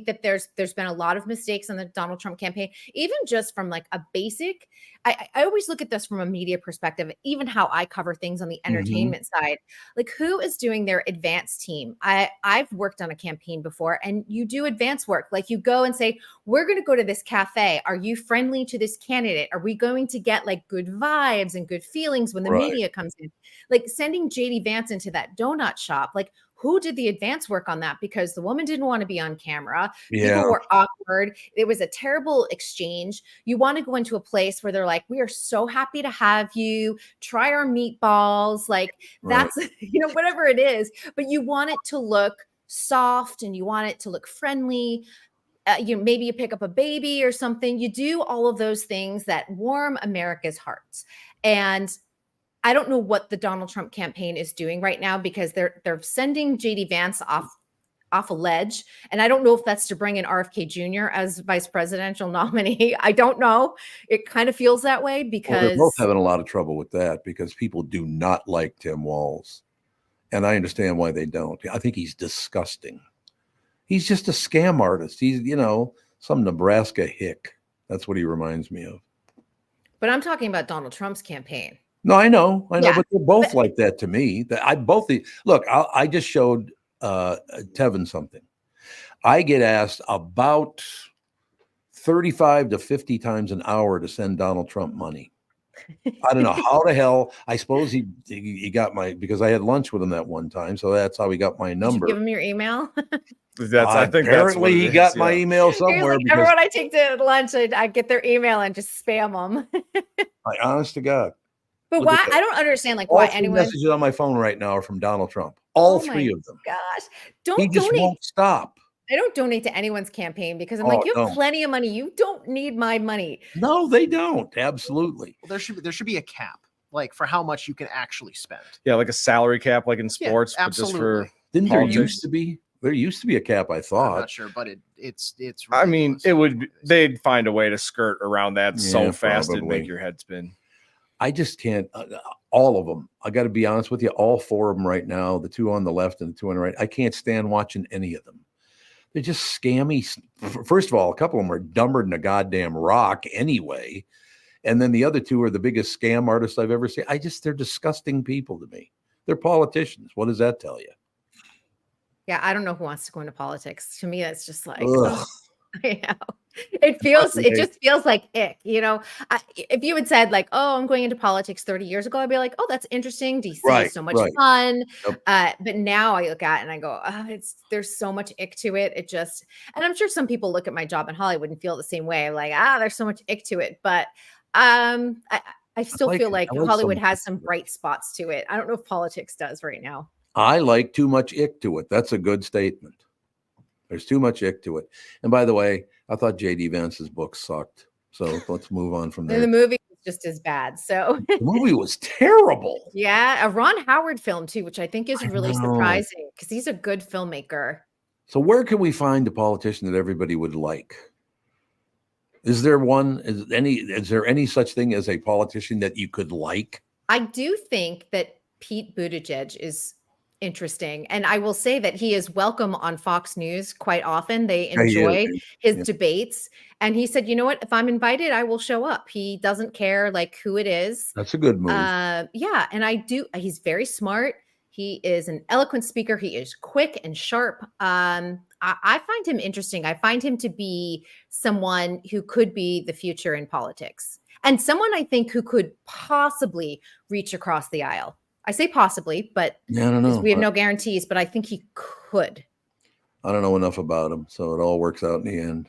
that there's been a lot of mistakes on the Donald Trump campaign, even just from like a basic. I always look at this from a media perspective, even how I cover things on the entertainment side. Like, who is doing their advance team? I've worked on a campaign before, and you do advance work. Like, you go and say, we're going to go to this cafe. Are you friendly to this candidate? Are we going to get like good vibes and good feelings when the media comes in? Like, sending JD Vance into that donut shop, like, who did the advance work on that? Because the woman didn't want to be on camera. Yeah. People were awkward. It was a terrible exchange. You want to go into a place where they're like, we are so happy to have you. Try our meatballs. Like, that's, whatever it is. But you want it to look soft, and you want it to look friendly. Maybe you pick up a baby or something. You do all of those things that warm America's hearts. And I don't know what the Donald Trump campaign is doing right now, because they're sending JD Vance off a ledge. And I don't know if that's to bring in RFK Jr. as vice presidential nominee. I don't know. It kind of feels that way because they're both having a lot of trouble with that, because people do not like Tim Walz. And I understand why they don't. I think he's disgusting. He's just a scam artist. He's, some Nebraska hick. That's what he reminds me of. But I'm talking about Donald Trump's campaign. No, I know, but they're both like that to me. I just showed Tevin something. I get asked about 35 to 50 times an hour to send Donald Trump money. I don't know how the hell. I suppose he got because I had lunch with him that one time, so that's how he got my number. Did you give him your email? Apparently he got my email somewhere. Like, everyone I take to lunch, I get their email and just spam them. Honest to God. But why? I don't understand why anyone. Messages on my phone right now are from Donald Trump. All 3 of them. Gosh, he just won't stop. I don't donate to anyone's campaign because I'm like, you have plenty of money. You don't need my money. No, they don't. Absolutely. Well, there should be a cap, like, for how much you can actually spend. Yeah, like a salary cap, like in sports. Yeah, absolutely. But just for Didn't there used to be? There used to be a cap, I thought. I'm not sure, but it's. Ridiculous. I mean, they'd find a way to skirt around that so fast it'd make your head spin. I just can't. all of them. I got to be honest with you, all 4 of them right now, the 2 on the left and the 2 on the right, I can't stand watching any of them. They're just scammy. First of all, a couple of them are dumber than a goddamn rock anyway. And then the other 2 are the biggest scam artists I've ever seen. They're disgusting people to me. They're politicians. What does that tell you? Yeah, I don't know who wants to go into politics. To me, that's just like, Ugh. I know. It just feels like ick. If you had said like, oh, I'm going into politics 30 years ago, I'd be like, oh, that's interesting. DC is so much fun. Yep. But now I look at it and I go, oh, there's so much ick to it. And I'm sure some people look at my job in Hollywood and feel the same way. Like, there's so much ick to it. But I still feel like Hollywood has some bright spots to it. I don't know if politics does right now. I like too much ick to it. That's a good statement. There's too much ick to it. And by the way, I thought J.D. Vance's book sucked. So let's move on from there. And the movie was just as bad. So the movie was terrible. Yeah, a Ron Howard film too, which I think is really surprising because he's a good filmmaker. So where can we find a politician that everybody would like? Is there one? Is there any such thing as a politician that you could like? I do think that Pete Buttigieg is interesting. And I will say that he is welcome on Fox News quite often. They enjoy his debates. And he said, you know what, if I'm invited, I will show up. He doesn't care like who it is. That's a good move. Yeah. And he's very smart. He is an eloquent speaker. He is quick and sharp. I find him interesting. I find him to be someone who could be the future in politics and someone I think who could possibly reach across the aisle. I say possibly, but I don't know. We have no guarantees, but I think he could. I don't know enough about him, so it all works out in the end.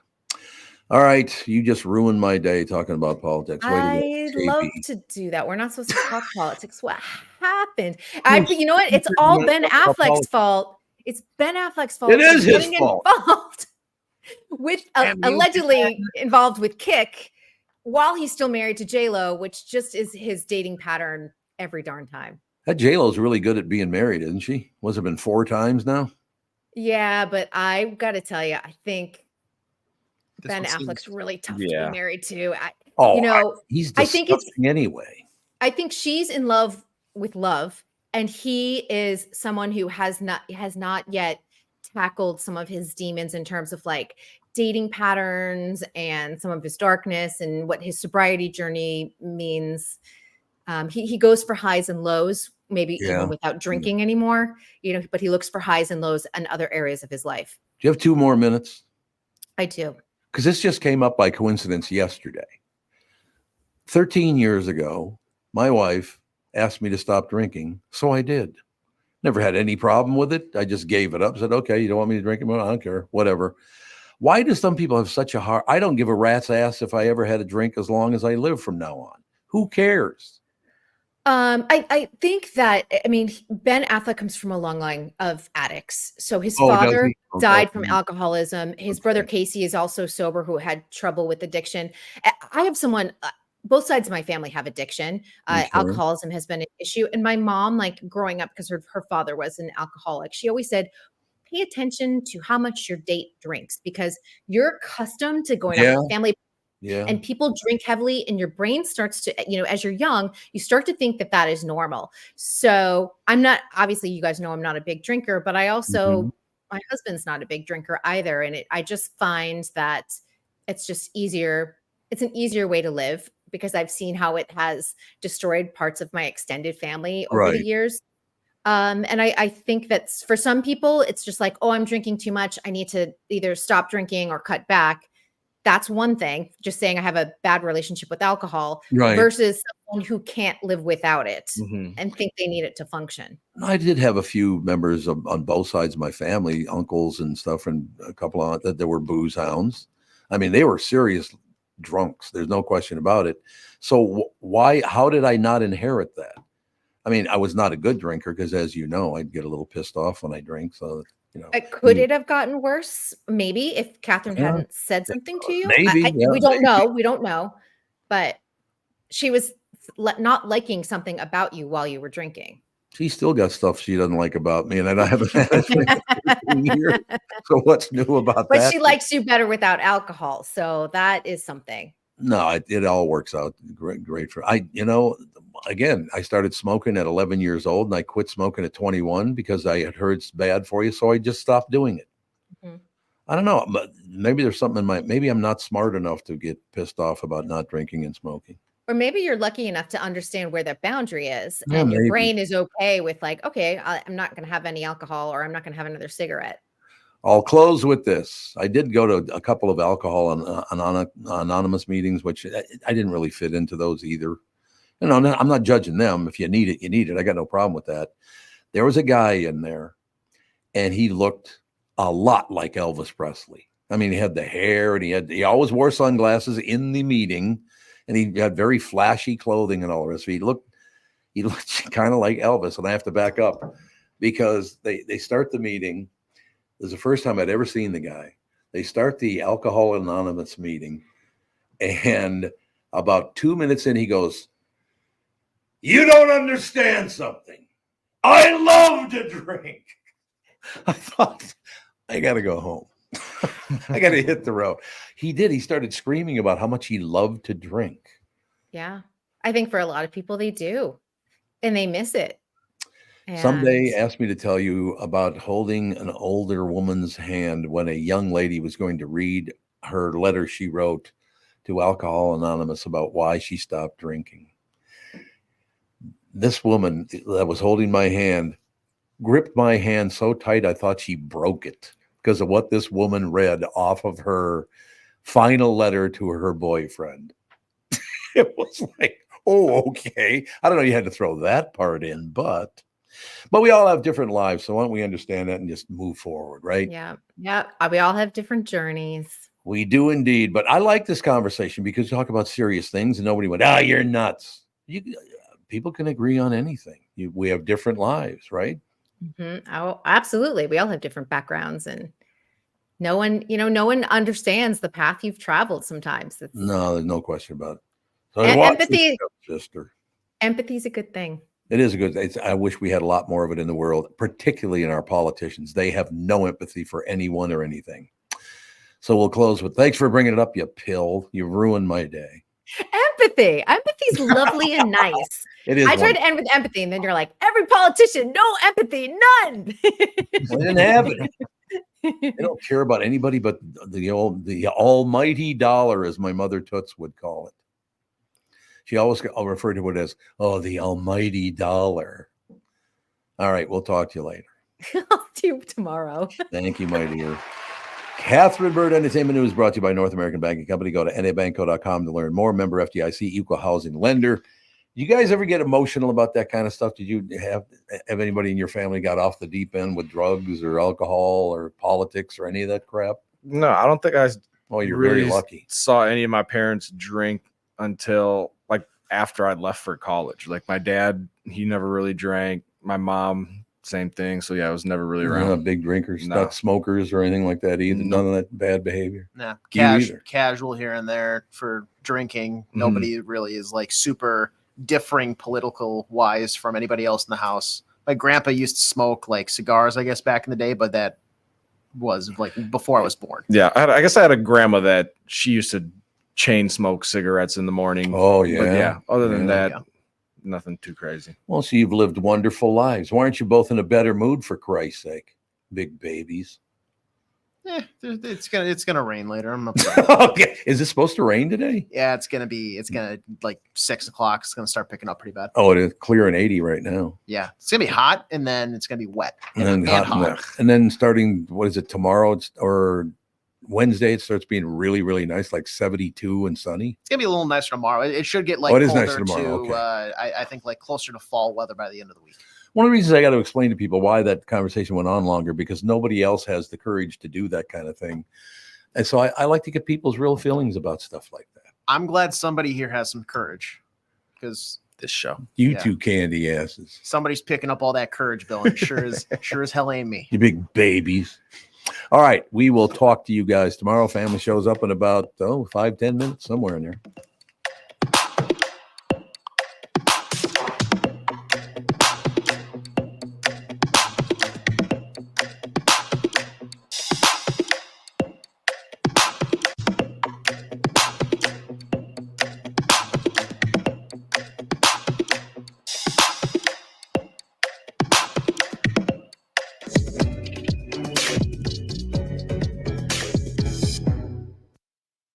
All right, you just ruined my day talking about politics. I'd love to do that. We're not supposed to talk politics. What happened? You know what? It's all Ben Affleck's fault. It's Ben Affleck's fault. It is his fault. With allegedly involved with Kick while he's still married to J-Lo, which just is his dating pattern every darn time. That J-Lo's really good at being married, isn't she? Was it been 4 times now? Yeah, but I got to tell you, I think Ben Affleck's really tough to be married to. He's disgusting anyway. I think she's in love with love, and he is someone who has not yet tackled some of his demons in terms of like dating patterns and some of his darkness and what his sobriety journey means. He goes for highs and lows, maybe even without drinking anymore, but he looks for highs and lows in other areas of his life. Do you have 2 more minutes? I do. Because this just came up by coincidence yesterday. 13 years ago, my wife asked me to stop drinking, so I did. Never had any problem with it. I just gave it up, said, okay, you don't want me to drink anymore? I don't care, whatever. Why do some people have such a hard... I don't give a rat's ass if I ever had a drink as long as I live from now on. Who cares? I think that, Ben Affleck comes from a long line of addicts. So his father died from alcoholism. His brother Casey is also sober, who had trouble with addiction. I have someone, both sides of my family have addiction. Alcoholism has been an issue. And my mom, like growing up, because her father was an alcoholic, she always said, pay attention to how much your date drinks, because you're accustomed to going out with family. Yeah. And people drink heavily and your brain starts to, as you're young, you start to think that that is normal. So obviously you guys know I'm not a big drinker, but I also, my husband's not a big drinker either. And I just find that it's just easier. It's an easier way to live because I've seen how it has destroyed parts of my extended family over the years. And I think that for some people, it's just like, oh, I'm drinking too much. I need to either stop drinking or cut back. That's one thing, just saying I have a bad relationship with alcohol versus someone who can't live without it and think they need it to function. I did have a few members on both sides of my family, uncles and stuff, and a couple of that were booze hounds. I mean, they were serious drunks. There's no question about it. So how did I not inherit that? I mean, I was not a good drinker because, as you know, I'd get a little pissed off when I drink. So, could it have gotten worse? Maybe if Catherine hadn't said something to you. Maybe we don't know. We don't know. But she was not liking something about you while you were drinking. She still got stuff she doesn't like about me, and I haven't had it in years. So what's new about that? But she likes you better without alcohol. So that is something. No, it all works out great for again, I started smoking at 11 years old and I quit smoking at 21 because I had heard it's bad for you. So I just stopped doing it. Mm-hmm. I don't know, but maybe there's something maybe I'm not smart enough to get pissed off about not drinking and smoking. Or maybe you're lucky enough to understand where that boundary is, Yeah, and your maybe. brain is okay with like, okay, I'm not going to have any alcohol, or I'm not going to have another cigarette. I'll close with this. I did go to a couple of alcohol anonymous meetings, which I didn't really fit into those either. You know, I'm not judging them. If you need it, you need it. I got no problem with that. There was a guy in there, and he looked a lot like Elvis Presley. I mean, he had the hair, and he always wore sunglasses in the meeting, and he had very flashy clothing and all the rest. He looked kind of like Elvis. And I have to back up because they start the meeting. This is the first time I'd ever seen the guy. They start the Alcohol Anonymous meeting, and about 2 minutes in, he goes, "You don't understand something. I love to drink." I thought, I got to go home. I got to hit the road. He did. He started screaming about how much he loved to drink. Yeah. I think for a lot of people, they do, and they miss it. Someday asked me to tell you about holding an older woman's hand when a young lady was going to read her letter she wrote to Alcohol Anonymous about why she stopped drinking. This woman that was holding my hand gripped my hand so tight I thought she broke it because of what this woman read off of her final letter to her boyfriend. It was like, oh, okay. I don't know, you had to throw that part in, but we all have different lives. So why don't we understand that and just move forward, right? Yeah. Yeah. We all have different journeys. We do indeed. But I like this conversation because you talk about serious things and nobody went, you're nuts. People can agree on anything. We have different lives, right? Mm-hmm. Oh, absolutely. We all have different backgrounds, and no one understands the path you've traveled sometimes. No, there's no question about it. So empathy, sister. Empathy is a good thing. It is a good thing. I wish we had a lot more of it in the world, particularly in our politicians. They have no empathy for anyone or anything. So we'll close with thanks for bringing it up, you pill. You ruined my day. Empathy. Empathy's lovely and nice. It is. I try to end with empathy, and then you're like, every politician, no empathy, none. They didn't have it. They don't care about anybody but the almighty dollar, as my mother Toots would call it. She always referred to it as, the almighty dollar. All right, we'll talk to you later. I'll see you tomorrow. Thank you, my dear. Catherine Bird Entertainment News brought to you by North American Banking Company. Go to nabanco.com to learn more. Member FDIC, equal housing lender. You guys ever get emotional about that kind of stuff? Did you have anybody in your family got off the deep end with drugs or alcohol or politics or any of that crap? No, I don't think I you're really very lucky. Saw any of my parents drink until like after I left for college. Like my dad, he never really drank. My mom, same thing. So yeah, I was never really around. Not big drinkers, not smokers or anything like that either. None of that bad behavior. Yeah, casual here and there for drinking. Nobody really is like super differing political wise from anybody else in the house. My grandpa used to smoke like cigars, I guess, back in the day, but that was like before I was born. Yeah, I guess I had a grandma that she used to chain smoke cigarettes in the morning. Oh yeah. But yeah. Other than that, nothing too crazy. Well, so you've lived wonderful lives. Why aren't you both in a better mood, for Christ's sake? Big babies. It's gonna rain later. I'm not okay. Is it supposed to rain today? Yeah, it's gonna like 6 o'clock. It's gonna start picking up pretty bad. Oh, it is clear and 80 right now. Yeah, it's gonna be hot, and then it's gonna be wet, and then hot. And then starting, what is it, tomorrow or Wednesday? It starts being really, really nice, like 72 and sunny. It's gonna be a little nicer tomorrow. It should get like it is colder nicer tomorrow. To okay. I think like closer to fall weather by the end of the week. One of the reasons I got to explain to people why that conversation went on longer, because nobody else has the courage to do that kind of thing. And so I like to get people's real feelings about stuff like that. I'm glad somebody here has some courage, because this show, you two candy asses. Somebody's picking up all that courage, Bill, and sure as hell ain't me. You big babies. All right, we will talk to you guys tomorrow. Family shows up in about 5-10 minutes, somewhere in there.